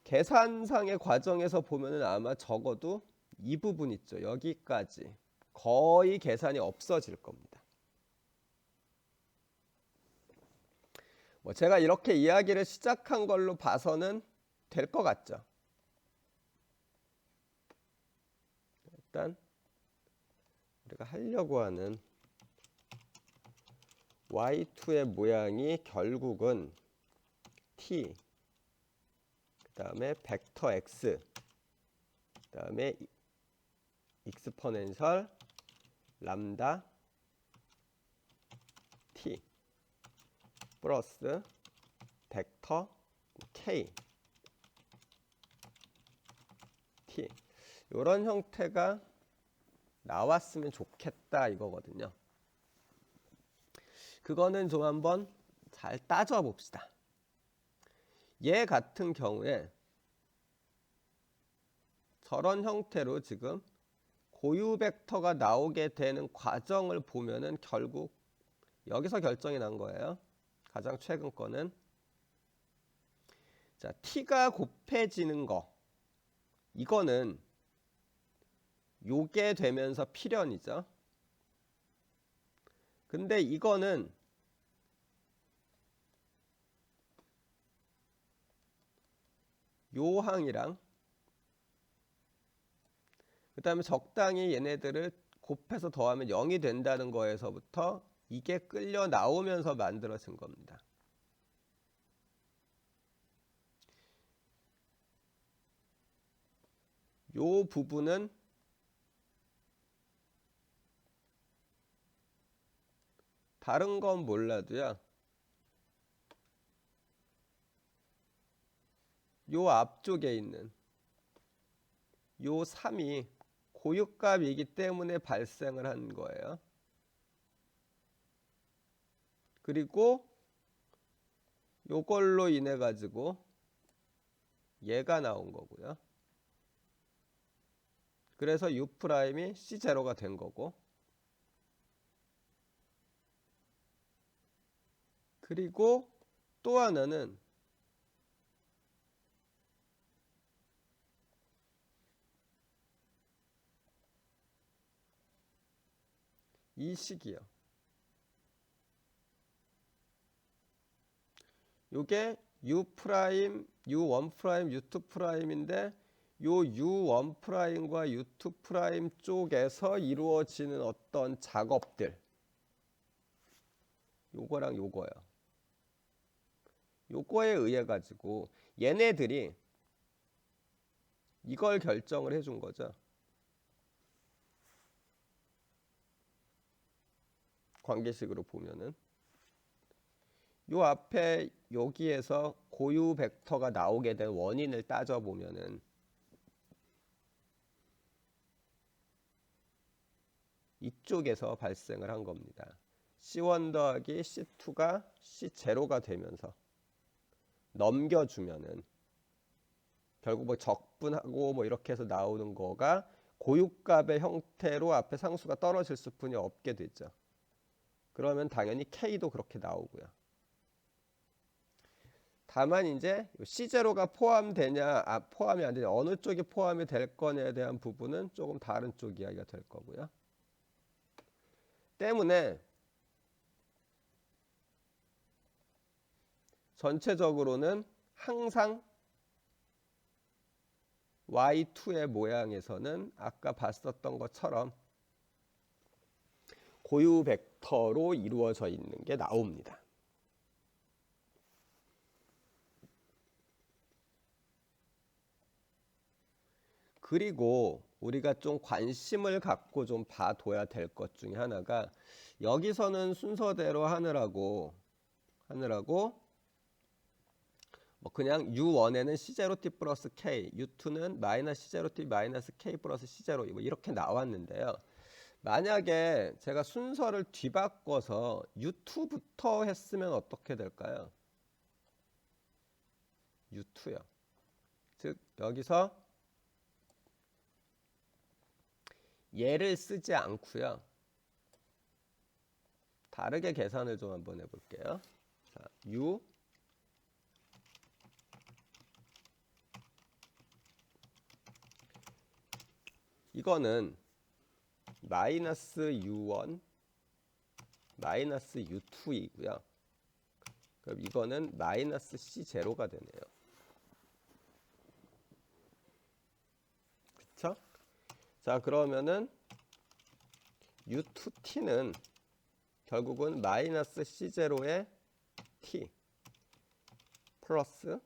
Speaker 1: 계산상의 과정에서 보면은 아마 적어도 이 부분 있죠. 여기까지 거의 계산이 없어질 겁니다. 뭐 제가 이렇게 이야기를 시작한 걸로 봐서는 될 것 같죠. 일단 우리가 하려고 하는 y2의 모양이 결국은 t 그 다음에 벡터 x 그 다음에 익스포넨셜 람다 t 플러스 벡터 k t 이런 형태가 나왔으면 좋겠다 이거거든요. 그거는 좀 한번 잘 따져 봅시다. 얘 같은 경우에 저런 형태로 지금 고유 벡터가 나오게 되는 과정을 보면은 결국 여기서 결정이 난 거예요. 가장 최근 거는 자 t가 곱해지는 거 이거는 요게 되면서 필연이죠. 근데 이거는 요 항이랑 그 다음에 적당히 얘네들을 곱해서 더하면 0이 된다는 거에서부터 이게 끌려 나오면서 만들어진 겁니다. 요 부분은 다른 건 몰라도요. 요 앞쪽에 있는 요 3이 고유값이기 때문에 발생을 한 거예요. 그리고 요걸로 인해 가지고 얘가 나온 거고요. 그래서 U 프라임이 C0가 된 거고, 그리고 또 하나는 이 식이요. 요게 U 프라임, U1 프라임, U2 프라임인데 요 U1 프라임과 U2 프라임 쪽에서 이루어지는 어떤 작업들, 요거랑 요거요. 요거에 의해 가지고 얘네들이 이걸 결정을 해준 거죠. 관계식으로 보면은 요 앞에 여기에서 고유 벡터가 나오게 된 원인을 따져보면은 이쪽에서 발생을 한 겁니다. C1 더하기 C2가 C0가 되면서 넘겨주면은 결국 뭐 적분하고 뭐 이렇게 해서 나오는 거가 고유값의 형태로 앞에 상수가 떨어질 수뿐이 없게 되죠. 그러면 당연히 K도 그렇게 나오고요. 다만 이제 C0가 포함되냐, 포함이 안 되냐, 어느 쪽이 포함이 될 거냐에 대한 부분은 조금 다른 쪽 이야기가 될 거고요. 때문에 전체적으로는 항상 Y2의 모양에서는 아까 봤었던 것처럼 고유 벡터로 이루어져 있는 게 나옵니다. 그리고 우리가 좀 관심을 갖고 좀 봐둬야 될 것 중에 하나가, 여기서는 순서대로 하느라고 뭐 그냥 U1에는 C0t 플러스 K, U2는 마이너스 C0t 마이너스 K 플러스 C0 뭐 이렇게 나왔는데요. 만약에 제가 순서를 뒤바꿔서 U2부터 했으면 어떻게 될까요? U2요. 즉 여기서 얘를 쓰지 않고요. 다르게 계산을 좀 한번 해볼게요. 자, U 이거는 마이너스 U1 마이너스 U2이고요. 그럼 이거는 마이너스 C0가 되네요. 그쵸? 자, 그러면은 U2T는 결국은 마이너스 C0의 T 플러스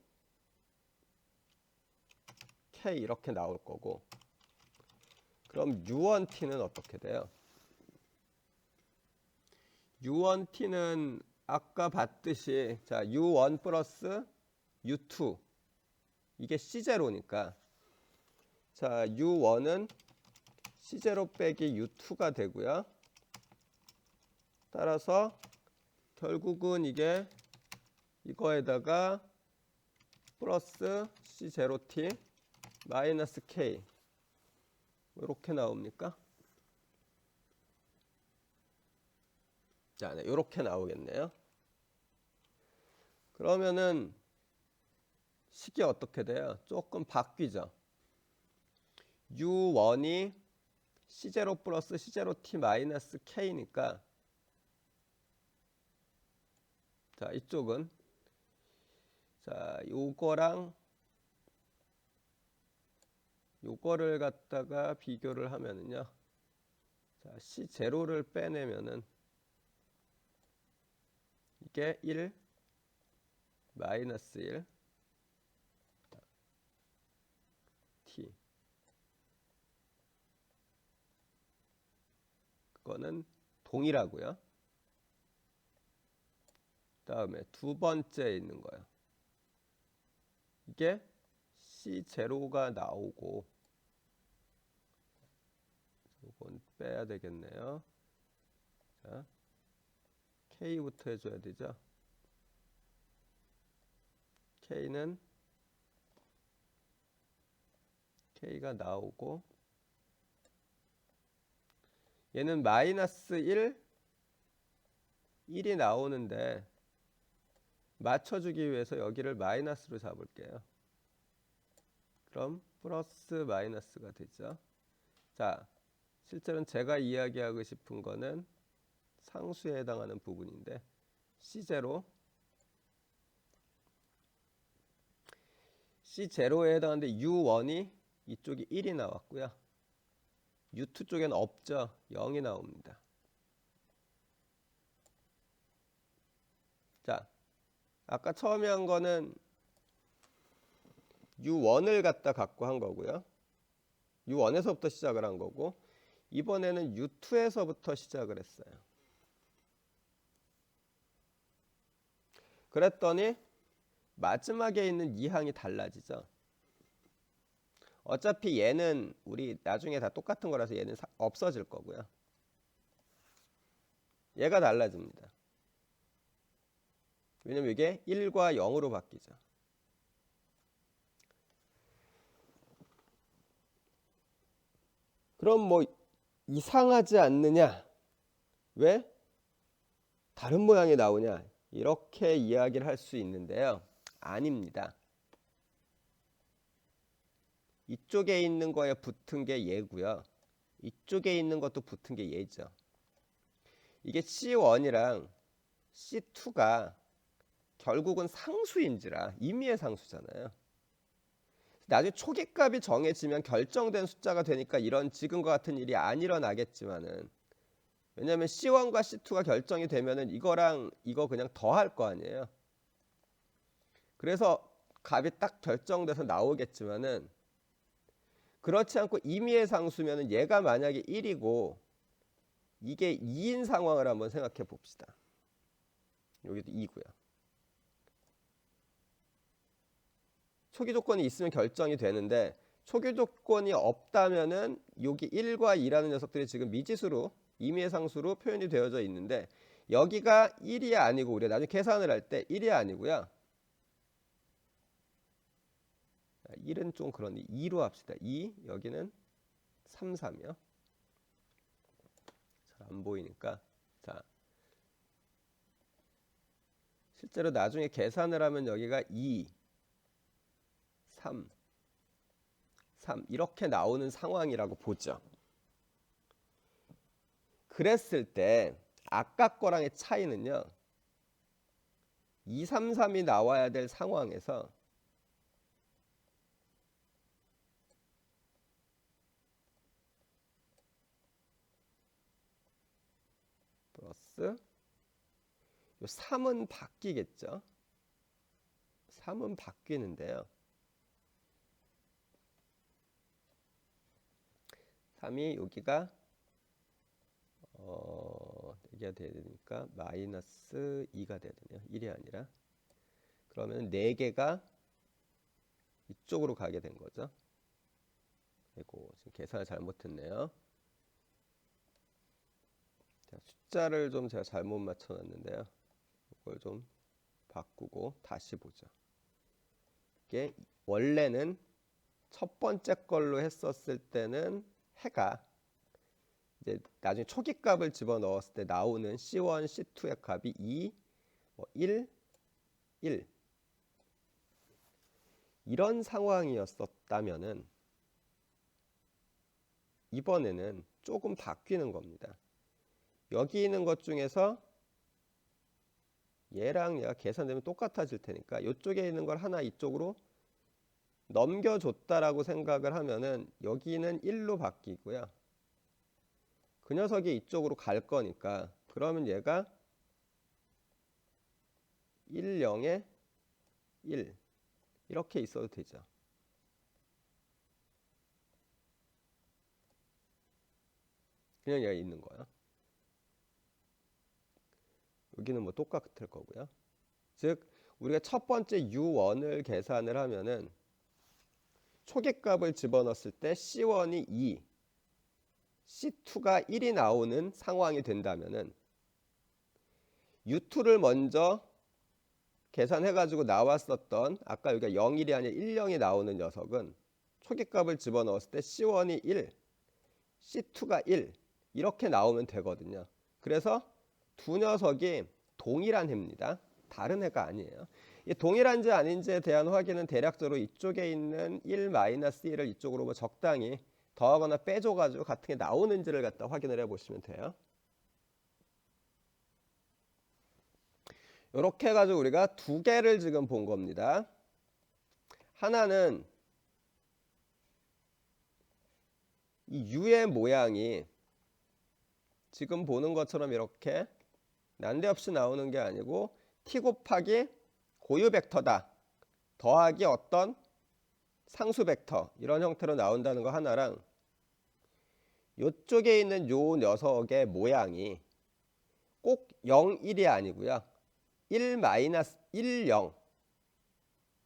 Speaker 1: K 이렇게 나올 거고, 그럼 U1T는 어떻게 돼요? U1T는 아까 봤듯이 자 U1 플러스 U2 이게 C0니까 자 U1은 C0 빼기 U2가 되고요. 따라서 결국은 이게 이거에다가 플러스 C0T 마이너스 K 이렇게 나옵니까? 자, 네, 이렇게 나오겠네요. 그러면은 식이 어떻게 돼요? 조금 바뀌죠. U1이 C0 플러스 C0T 마이너스 K니까 자, 이쪽은 자, 요거랑 요거를 갖다가 비교를 하면은요. 자, C0를 빼내면은 이게 1 마이너스 1 T 그거는 동일하고요. 다음에 두 번째 있는 거예요. 이게 C0가 나오고 이건 빼야 되겠네요. 자, K부터 해줘야 되죠. K가 나오고 얘는 마이너스 1이 나오는데 맞춰주기 위해서 여기를 마이너스로 잡을게요. 그럼 플러스 마이너스가 되죠. 자, 실제로는 제가 이야기하고 싶은 거는 상수에 해당하는 부분인데 C0에 해당하는데 U1이 이쪽이 1이 나왔고요. U2 쪽에는 없죠. 0이 나옵니다. 자, 아까 처음에 한 거는 U1을 갖고 한 거고요. U1에서부터 시작을 한 거고 이번에는 U2에서부터 시작을 했어요. 그랬더니 마지막에 있는 이 항이 달라지죠. 어차피 얘는 우리 나중에 다 똑같은 거라서 얘는 없어질 거고요. 얘가 달라집니다. 왜냐면 이게 1과 0으로 바뀌죠. 그럼 뭐 이상하지 않느냐? 왜? 다른 모양이 나오냐? 이렇게 이야기를 할 수 있는데요. 아닙니다. 이쪽에 있는 거에 붙은 게 얘고요. 이쪽에 있는 것도 붙은 게 얘죠. 이게 C1이랑 C2가 결국은 상수인지라 임의의 상수잖아요. 나중에 초기값이 정해지면 결정된 숫자가 되니까 이런 지금과 같은 일이 안 일어나겠지만은 왜냐하면 C1과 C2가 결정이 되면은 이거랑 이거 그냥 더할 거 아니에요. 그래서 값이 딱 결정돼서 나오겠지만은 그렇지 않고 임의의 상수면은 얘가 만약에 1이고 이게 2인 상황을 한번 생각해 봅시다. 여기도 2고요. 초기 조건이 있으면 결정이 되는데 초기 조건이 없다면은 여기 1과 2라는 녀석들이 지금 미지수로 임의의 상수로 표현이 되어져 있는데 여기가 1이 아니고 우리가 나중에 계산을 할 때 1이 아니고요. 1은 좀 그런데 2로 합시다. 2 여기는 3, 3이요. 잘 안 보이니까 자 실제로 나중에 계산을 하면 여기가 2, 3 이렇게 나오는 상황이라고 보죠. 그랬을 때 아까 거랑의 차이는요. 2, 3, 3이 나와야 될 상황에서 플러스 요 3은 바뀌겠죠. 3은 바뀌는데요. 3이 여기가 이게 돼야 되니까 마이너스 2가 돼야 되네요. 1이 아니라. 그러면 4개가 이쪽으로 가게 된 거죠. 아이고, 지금 계산을 잘못했네요. 자, 숫자를 좀 제가 잘못 맞춰놨는데요. 이걸 좀 바꾸고 다시 보죠. 이게 원래는 첫 번째 걸로 했었을 때는 해가 이제 나중에 초기값을 집어넣었을 때 나오는 C1, C2의 값이 2, 1, 1 이런 상황이었었다면은 이번에는 조금 바뀌는 겁니다. 여기 있는 것 중에서 얘랑 얘가 계산되면 똑같아질 테니까 이쪽에 있는 걸 하나 이쪽으로 넘겨줬다라고 생각을 하면은 여기는 1로 바뀌고요. 그 녀석이 이쪽으로 갈 거니까 그러면 얘가 1, 0에 1 이렇게 있어도 되죠. 그냥 얘가 있는 거야. 여기는 뭐 똑같을 거고요. 즉 우리가 첫 번째 U1을 계산을 하면은 초기값을 집어넣었을 때 C1이 2, C2가 1이 나오는 상황이 된다면은 U2를 먼저 계산해가지고 나왔었던 아까 여기가 0, 1이 아니라 1, 0이 나오는 녀석은 초기값을 집어넣었을 때 C1이 1, C2가 1 이렇게 나오면 되거든요. 그래서 두 녀석이 동일한 해입니다. 다른 해가 아니에요. 이 동일한지 아닌지에 대한 확인은 대략적으로 이쪽에 있는 1-1을 이쪽으로 뭐 적당히 더하거나 빼줘가지고 같은 게 나오는지를 갖다 확인을 해보시면 돼요. 이렇게 해가지고 우리가 두 개를 지금 본 겁니다. 하나는 이 U의 모양이 지금 보는 것처럼 이렇게 난데없이 나오는 게 아니고 T 곱하기 고유 벡터다 더하기 어떤 상수 벡터 이런 형태로 나온다는 거 하나랑 이쪽에 있는 요 녀석의 모양이 꼭 0, 1이 아니고요. 1, 1, 0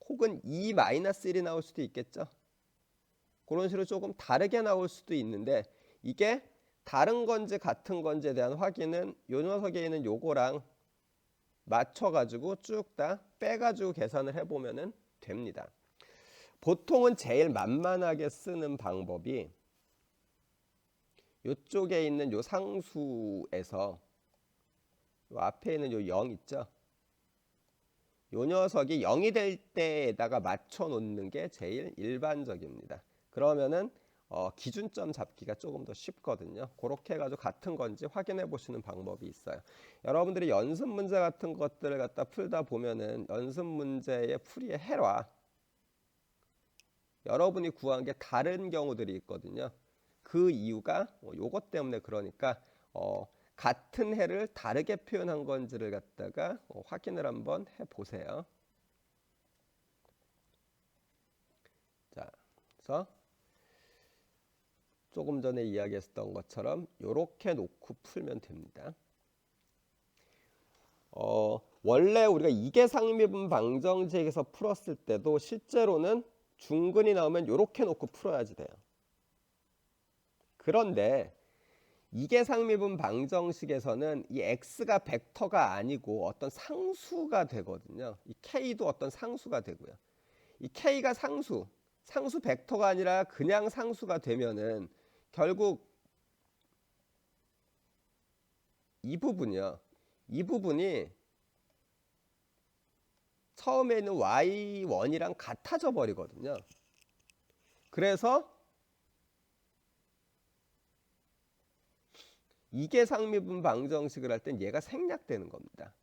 Speaker 1: 혹은 2, 1이 나올 수도 있겠죠. 그런 식으로 조금 다르게 나올 수도 있는데 이게 다른 건지 같은 건지에 대한 확인은 요 녀석에 있는 요거랑 맞춰가지고 쭉 다 빼가지고 계산을 해보면 됩니다. 보통은 제일 만만하게 쓰는 방법이 요쪽에 있는 요 상수에서 요 앞에 있는 요 0 있죠? 요 녀석이 0이 될 때에다가 맞춰 놓는 게 제일 일반적입니다. 그러면은 기준점 잡기가 조금 더 쉽거든요. 그렇게 해가지고 같은 건지 확인해 보시는 방법이 있어요. 여러분들이 연습 문제 같은 것들을 갖다 풀다 보면은 연습 문제의 풀이의 해라 여러분이 구한 게 다른 경우들이 있거든요. 그 이유가 요것 때문에 그러니까 같은 해를 다르게 표현한 건지를 갖다가 확인을 한번 해보세요. 자, 그래서 조금 전에 이야기했던 것처럼 이렇게 놓고 풀면 됩니다. 원래 우리가 이계상미분 방정식에서 풀었을 때도 실제로는 중근이 나오면 이렇게 놓고 풀어야지 돼요. 그런데 이계상미분 방정식에서는 이 x가 벡터가 아니고 어떤 상수가 되거든요. 이 k도 어떤 상수가 되고요. 이 k가 상수 벡터가 아니라 그냥 상수가 되면은 결국 이 부분이요. 이 부분이 처음에 있는 y1이랑 같아져 버리거든요. 그래서 이계상미분 방정식을 할 땐 얘가 생략되는 겁니다.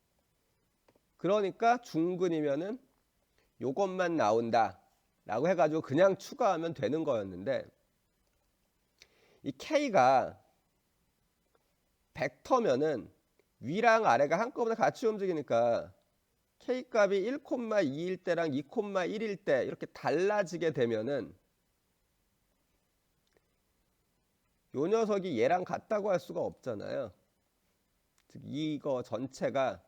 Speaker 1: 그러니까 중근이면은 요것만 나온다 라고 해가지고 그냥 추가하면 되는 거였는데 이 k가 벡터면은 위랑 아래가 한꺼번에 같이 움직이니까 k 값이 1,2일 때랑 2,1일 때 이렇게 달라지게 되면은 요 녀석이 얘랑 같다고 할 수가 없잖아요. 즉 이거 전체가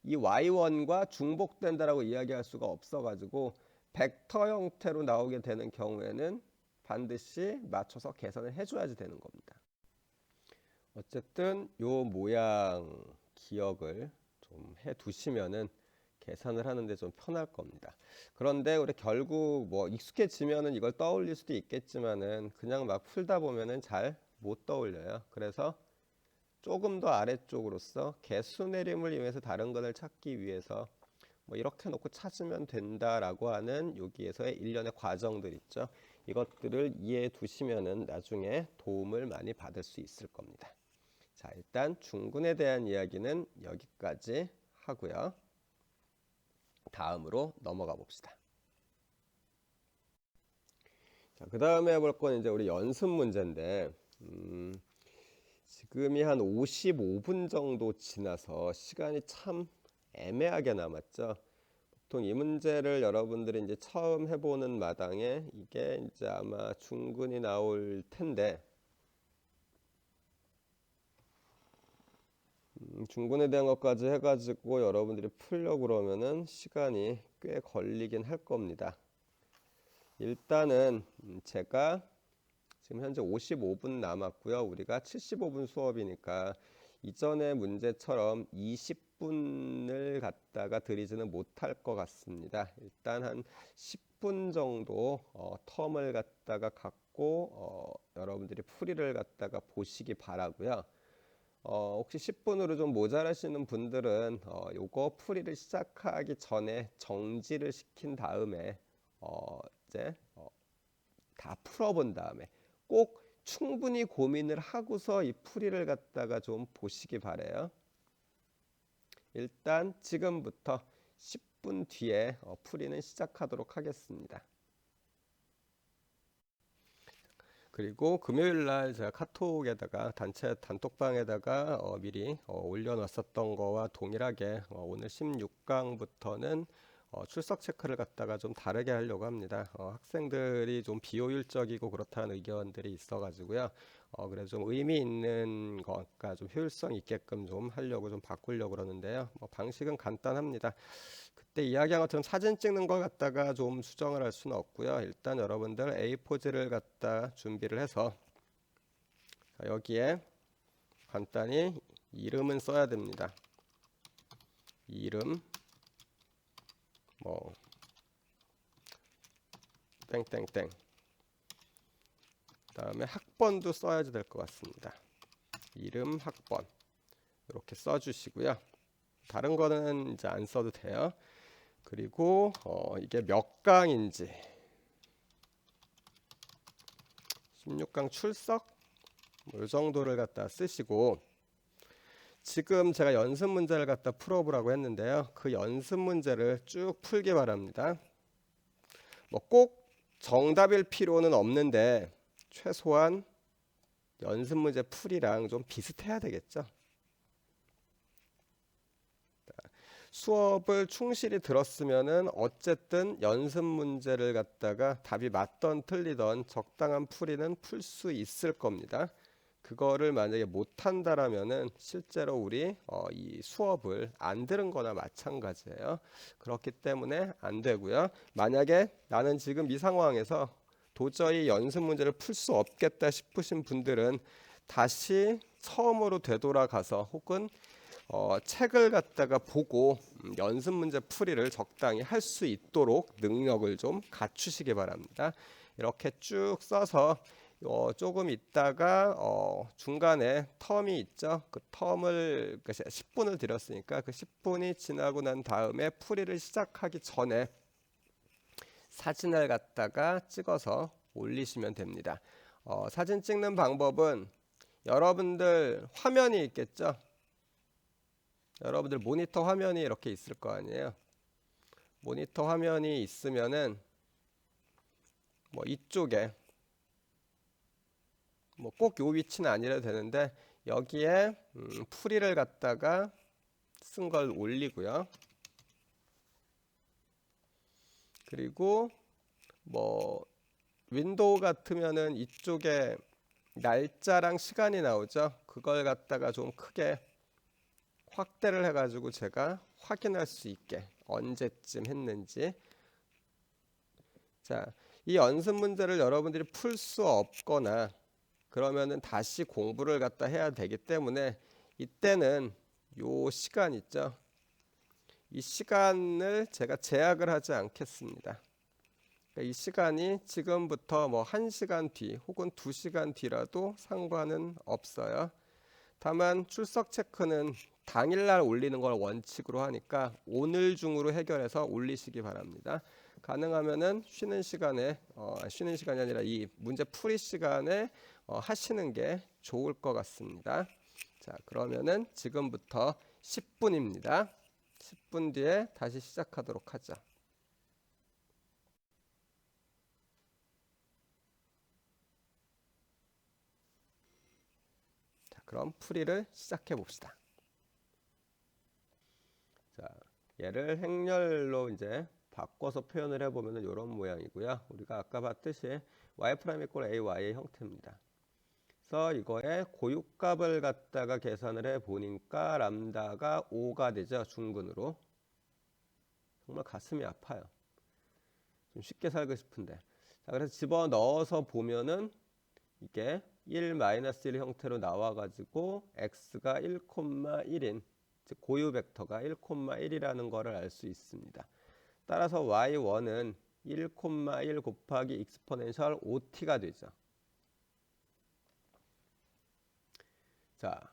Speaker 1: 이 y1과 중복된다라고 이야기할 수가 없어가지고 벡터 형태로 나오게 되는 경우에는 반드시 맞춰서 계산을 해줘야지 되는 겁니다. 어쨌든 요 모양 기억을 좀 해두시면은 계산을 하는데 좀 편할 겁니다. 그런데 우리 결국 뭐 익숙해지면은 이걸 떠올릴 수도 있겠지만은 그냥 막 풀다 보면은 잘 못 떠올려요. 그래서 조금 더 아래쪽으로서 개수 내림을 이용해서 다른 것을 찾기 위해서 뭐 이렇게 놓고 찾으면 된다라고 하는 여기에서의 일련의 과정들 있죠. 이것들을 이해해 두시면은 나중에 도움을 많이 받을 수 있을 겁니다. 자, 일단 중근에 대한 이야기는 여기까지 하고요. 다음으로 넘어가 봅시다. 자, 그 다음에 해볼 건 이제 우리 연습 문제인데 지금이 한 55분 정도 지나서 시간이 참 애매하게 남았죠. 보통 이 문제를 여러분들이 이제 처음 해보는 마당에 이게 이제 아마 중근이 나올 텐데 중분에 대한 것까지 해가지고 여러분들이 풀려고 그러면은 시간이 꽤 걸리긴 할 겁니다. 일단은 제가 지금 현재 55분 남았고요. 우리가 75분 수업이니까 이전의 문제처럼 20분을 갖다가 드리지는 못할 것 같습니다. 일단 한 10분 정도 텀을 갖다가 갖고 여러분들이 풀이를 갖다가 보시기 바라고요. 혹시 10분으로 좀 모자라시는 분들은 요거 풀이를 시작하기 전에 정지를 시킨 다음에 이제 다 풀어본 다음에 꼭 충분히 고민을 하고서 이 풀이를 갖다가 좀 보시기 바래요. 일단 지금부터 10분 뒤에 풀이는 시작하도록 하겠습니다. 그리고 금요일 날 제가 카톡에다가 단체 단톡방에다가 미리 올려놨었던 거와 동일하게 오늘 16강부터는 출석 체크를 갖다가 좀 다르게 하려고 합니다. 학생들이 좀 비효율적이고 그렇다는 의견들이 있어가지고요. 그래서 좀 의미 있는 것과 좀 효율성 있게끔 좀 하려고 좀 바꾸려고 그러는데요. 방식은 간단합니다. 그때 이야기한 것처럼 사진 찍는 걸 갖다가 좀 수정을 할 수는 없고요. 일단 여러분들 A4지를 갖다 준비를 해서 여기에 간단히 이름은 써야 됩니다. 이름 뭐 땡땡땡 그다음에 학번도 써야지 될 것 같습니다. 이름 학번 이렇게 써주시고요. 다른 거는 이제 안 써도 돼요. 그리고 이게 몇 강인지 16강 출석 뭐 이 정도를 갖다 쓰시고 지금 제가 연습 문제를 갖다 풀어보라고 했는데요. 그 연습 문제를 쭉 풀기 바랍니다. 뭐 꼭 정답일 필요는 없는데 최소한 연습 문제 풀이랑 좀 비슷해야 되겠죠. 수업을 충실히 들었으면은 어쨌든 연습 문제를 갖다가 답이 맞던 틀리던 적당한 풀이는 풀 수 있을 겁니다. 그거를 만약에 못한다라면은 실제로 우리 이 수업을 안 들은 거나 마찬가지예요. 그렇기 때문에 안 되고요. 만약에 나는 지금 이 상황에서 도저히 연습 문제를 풀 수 없겠다 싶으신 분들은 다시 처음으로 되돌아가서 혹은 책을 갖다가 보고 연습 문제 풀이를 적당히 할 수 있도록 능력을 좀 갖추시기 바랍니다. 이렇게 쭉 써서 조금 있다가 중간에 텀이 있죠. 그 텀을 10분을 드렸으니까 그 10분이 지나고 난 다음에 풀이를 시작하기 전에 사진을 갖다가 찍어서 올리시면 됩니다. 사진 찍는 방법은 여러분들 화면이 있겠죠. 여러분들 모니터 화면이 이렇게 있을 거 아니에요. 모니터 화면이 있으면은 뭐 이쪽에 뭐 꼭 요 위치는 아니라도 되는데 여기에 풀이를 갖다가 쓴 걸 올리고요. 그리고 뭐 윈도우 같으면은 이쪽에 날짜랑 시간이 나오죠. 그걸 갖다가 좀 크게 확대를 해가지고 제가 확인할 수 있게 언제쯤 했는지. 자, 이 연습 문제를 여러분들이 풀 수 없거나 그러면은 다시 공부를 갖다 해야 되기 때문에 이때는 요 시간 있죠. 이 시간을 제가 제약을 하지 않겠습니다. 그러니까 이 시간이 지금부터 뭐 1시간 뒤 혹은 2시간 뒤라도 상관은 없어요. 다만 출석 체크는 당일날 올리는 걸 원칙으로 하니까 오늘 중으로 해결해서 올리시기 바랍니다. 가능하면은 쉬는 시간에 쉬는 시간이 아니라 이 문제 풀이 시간에 하시는 게 좋을 것 같습니다. 자, 그러면은 지금부터 10분입니다. 10분 뒤에 다시 시작하도록 하죠. 자, 그럼 풀이를 시작해 봅시다. 자, 얘를 행렬로 이제 바꿔서 표현을 해보면 이런 모양이고요. 우리가 아까 봤듯이 y' = AY의 형태입니다. 그래서 이거의 고유값을 갖다가 계산을 해 보니까 람다가 5가 되죠. 중근으로. 정말 가슴이 아파요. 좀 쉽게 살고 싶은데. 자, 그래서 집어넣어서 보면은 이게 1-1 형태로 나와가지고 x가 1,1인 즉 고유 벡터가 1,1이라는 거를 알 수 있습니다. 따라서 y1은 1,1 곱하기 익스포넨셜 5t가 되죠. 자,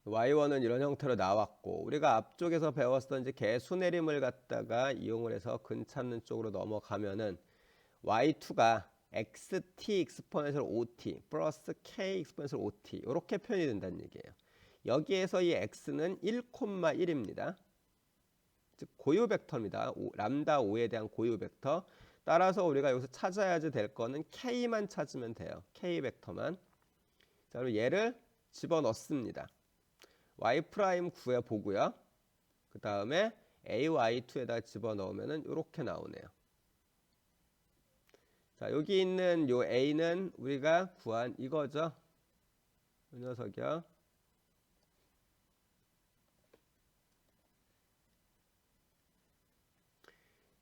Speaker 1: y1은 이런 형태로 나왔고 우리가 앞쪽에서 배웠던 이제 개수내림을 갖다가 이용을 해서 근 찾는 쪽으로 넘어가면은 y2가 xt 익스포넨셜 5t 플러스 k 익스포넨셜 5t 이렇게 표현이 된다는 얘기예요. 여기에서 이 x는 1,1입니다. 즉 고유 벡터입니다. 람다 5에 대한 고유 벡터. 따라서 우리가 여기서 찾아야지 될 거는 k만 찾으면 돼요. k 벡터만. 자, 그럼 얘를 집어넣습니다. y 프라임 구해 보고요. 그 다음에 ay2에다 집어넣으면 이렇게 나오네요. 자, 여기 있는 요 a는 우리가 구한 이거죠. 이 녀석이요.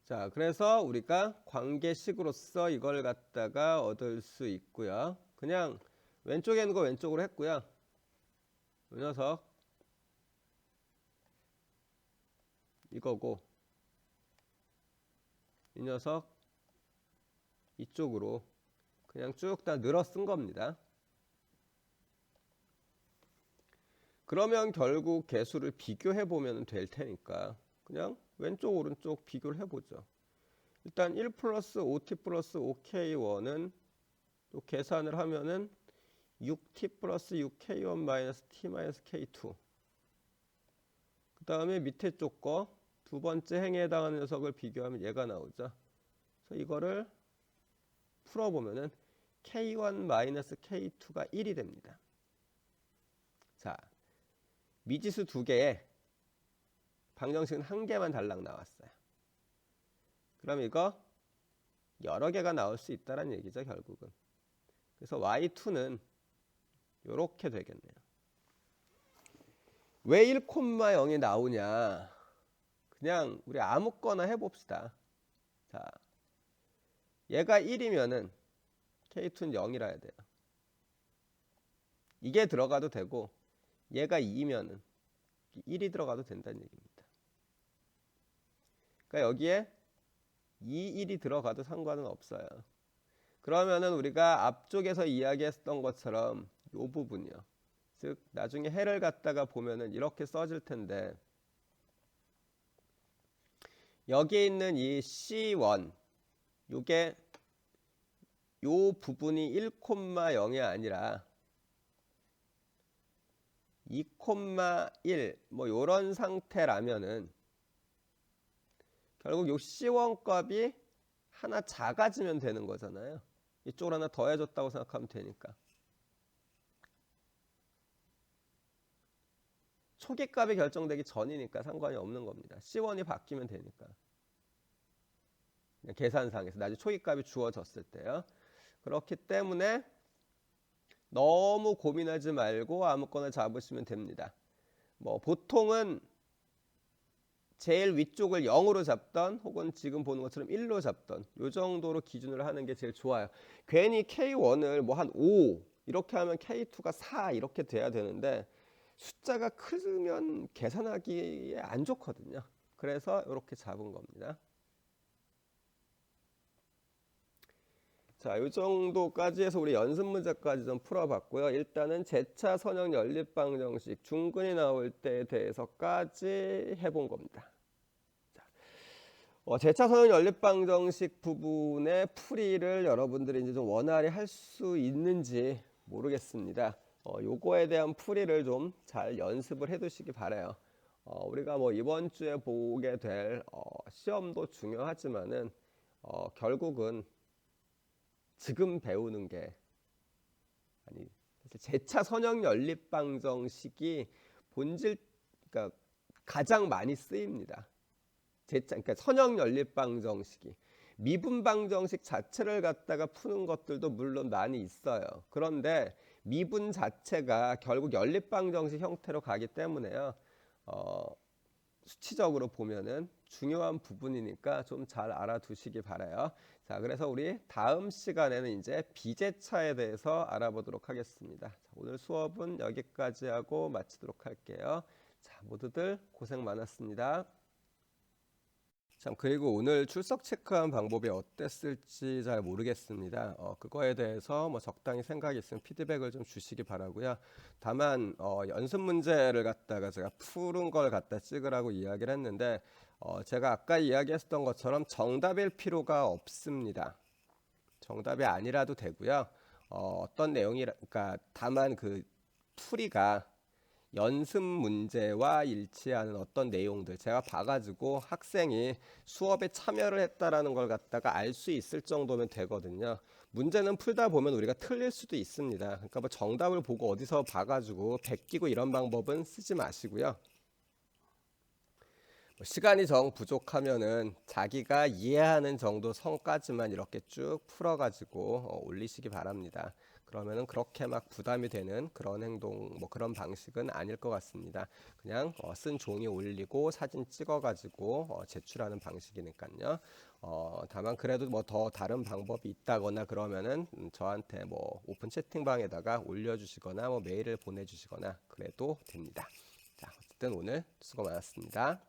Speaker 1: 자, 그래서 우리가 관계식으로서 이걸 갖다가 얻을 수 있고요. 그냥 왼쪽에 있는 거 왼쪽으로 했고요. 이 녀석 이거고 이 녀석 이쪽으로 그냥 쭉 다 늘어 쓴 겁니다. 그러면 결국 개수를 비교해 보면 될 테니까 그냥 왼쪽 오른쪽 비교를 해보죠. 일단 1 플러스 5t 플러스 5k1은 또 계산을 하면은 6t 플러스 6k1 마이너스 t 마이너스 k2 그 다음에 밑에 쪽 거 두 번째 행에 해당하는 녀석을 비교하면 얘가 나오죠. 그래서 이거를 풀어보면은 k1 마이너스 k2가 1이 됩니다. 자, 미지수 두 개에 방정식은 한 개만 달랑 나왔어요. 그럼 이거 여러 개가 나올 수 있다는 얘기죠, 결국은. 그래서 y2는 이렇게 되겠네요. 왜 1,0이 나오냐? 그냥 우리 아무거나 해봅시다. 자, 얘가 1이면은 k2는 0이라 해야 돼요. 이게 들어가도 되고 얘가 2면은 1이 들어가도 된다는 얘기입니다. 그러니까 여기에 2, 1이 들어가도 상관은 없어요. 그러면은 우리가 앞쪽에서 이야기했던 것처럼 이 부분이요. 즉 나중에 해를 갖다가 보면은 이렇게 써질 텐데 여기에 있는 이 C1 요게 요 부분이 1,0이 아니라 2,1 뭐 요런 상태라면은 결국 요 C1 값이 하나 작아지면 되는 거잖아요. 이쪽으로 하나 더해줬다고 생각하면 되니까. 초기값이 결정되기 전이니까 상관이 없는 겁니다. C1이 바뀌면 되니까. 그냥 계산상에서 나중에 초기값이 주어졌을 때요. 그렇기 때문에 너무 고민하지 말고 아무거나 잡으시면 됩니다. 뭐 보통은 제일 위쪽을 0으로 잡던 혹은 지금 보는 것처럼 1로 잡던 요 정도로 기준을 하는 게 제일 좋아요. 괜히 K1을 뭐 한 5 이렇게 하면 K2가 4 이렇게 돼야 되는데 숫자가 크면 계산하기에 안 좋거든요. 그래서 이렇게 잡은 겁니다. 자, 이 정도까지 해서 우리 연습 문제까지 좀 풀어봤고요. 일단은 제차 선형 연립 방정식 중근이 나올 때에 대해서까지 해본 겁니다. 자, 제차 선형 연립 방정식 부분의 풀이를 여러분들이 이제 좀 원활히 할 수 있는지 모르겠습니다. 요거에 대한 풀이를 좀 잘 연습을 해두시기 바라요. 우리가 뭐 이번 주에 보게 될 시험도 중요하지만은 결국은 지금 배우는 게 아니 제차 선형 연립 방정식이 본질 그러니까 가장 많이 쓰입니다. 제차 그러니까 선형 연립 방정식이 미분방정식 자체를 갖다가 푸는 것들도 물론 많이 있어요. 그런데 미분 자체가 결국 연립방정식 형태로 가기 때문에요. 수치적으로 보면은 중요한 부분이니까 좀 잘 알아두시기 바라요. 자, 그래서 우리 다음 시간에는 이제 비제차에 대해서 알아보도록 하겠습니다. 자, 오늘 수업은 여기까지 하고 마치도록 할게요. 자, 모두들 고생 많았습니다. 참, 그리고 오늘 출석 체크한 방법이 어땠을지 잘 모르겠습니다. 그거에 대해서 뭐 적당히 생각이 있으면 피드백을 좀 주시기 바라고요. 다만 연습 문제를 갖다가 제가 푸른 걸 갖다 찍으라고 이야기를 했는데 제가 아까 이야기했던 것처럼 정답일 필요가 없습니다. 정답이 아니라도 되고요. 어떤 내용이라, 그러니까 다만 그 풀이가 연습 문제와 일치하는 어떤 내용들 제가 봐가지고 학생이 수업에 참여를 했다라는 걸 갖다가 알 수 있을 정도면 되거든요. 문제는 풀다 보면 우리가 틀릴 수도 있습니다. 그러니까 뭐 정답을 보고 어디서 봐가지고 베끼고 이런 방법은 쓰지 마시고요. 시간이 정 부족하면은 자기가 이해하는 정도 선까지만 이렇게 쭉 풀어가지고 올리시기 바랍니다. 그러면은 그렇게 막 부담이 되는 그런 행동, 뭐 그런 방식은 아닐 것 같습니다. 그냥 쓴 종이 올리고 사진 찍어가지고 제출하는 방식이니까요. 다만 그래도 뭐 더 다른 방법이 있다거나 그러면은 저한테 뭐 오픈 채팅방에다가 올려주시거나 뭐 메일을 보내주시거나 그래도 됩니다. 자, 어쨌든 오늘 수고 많았습니다.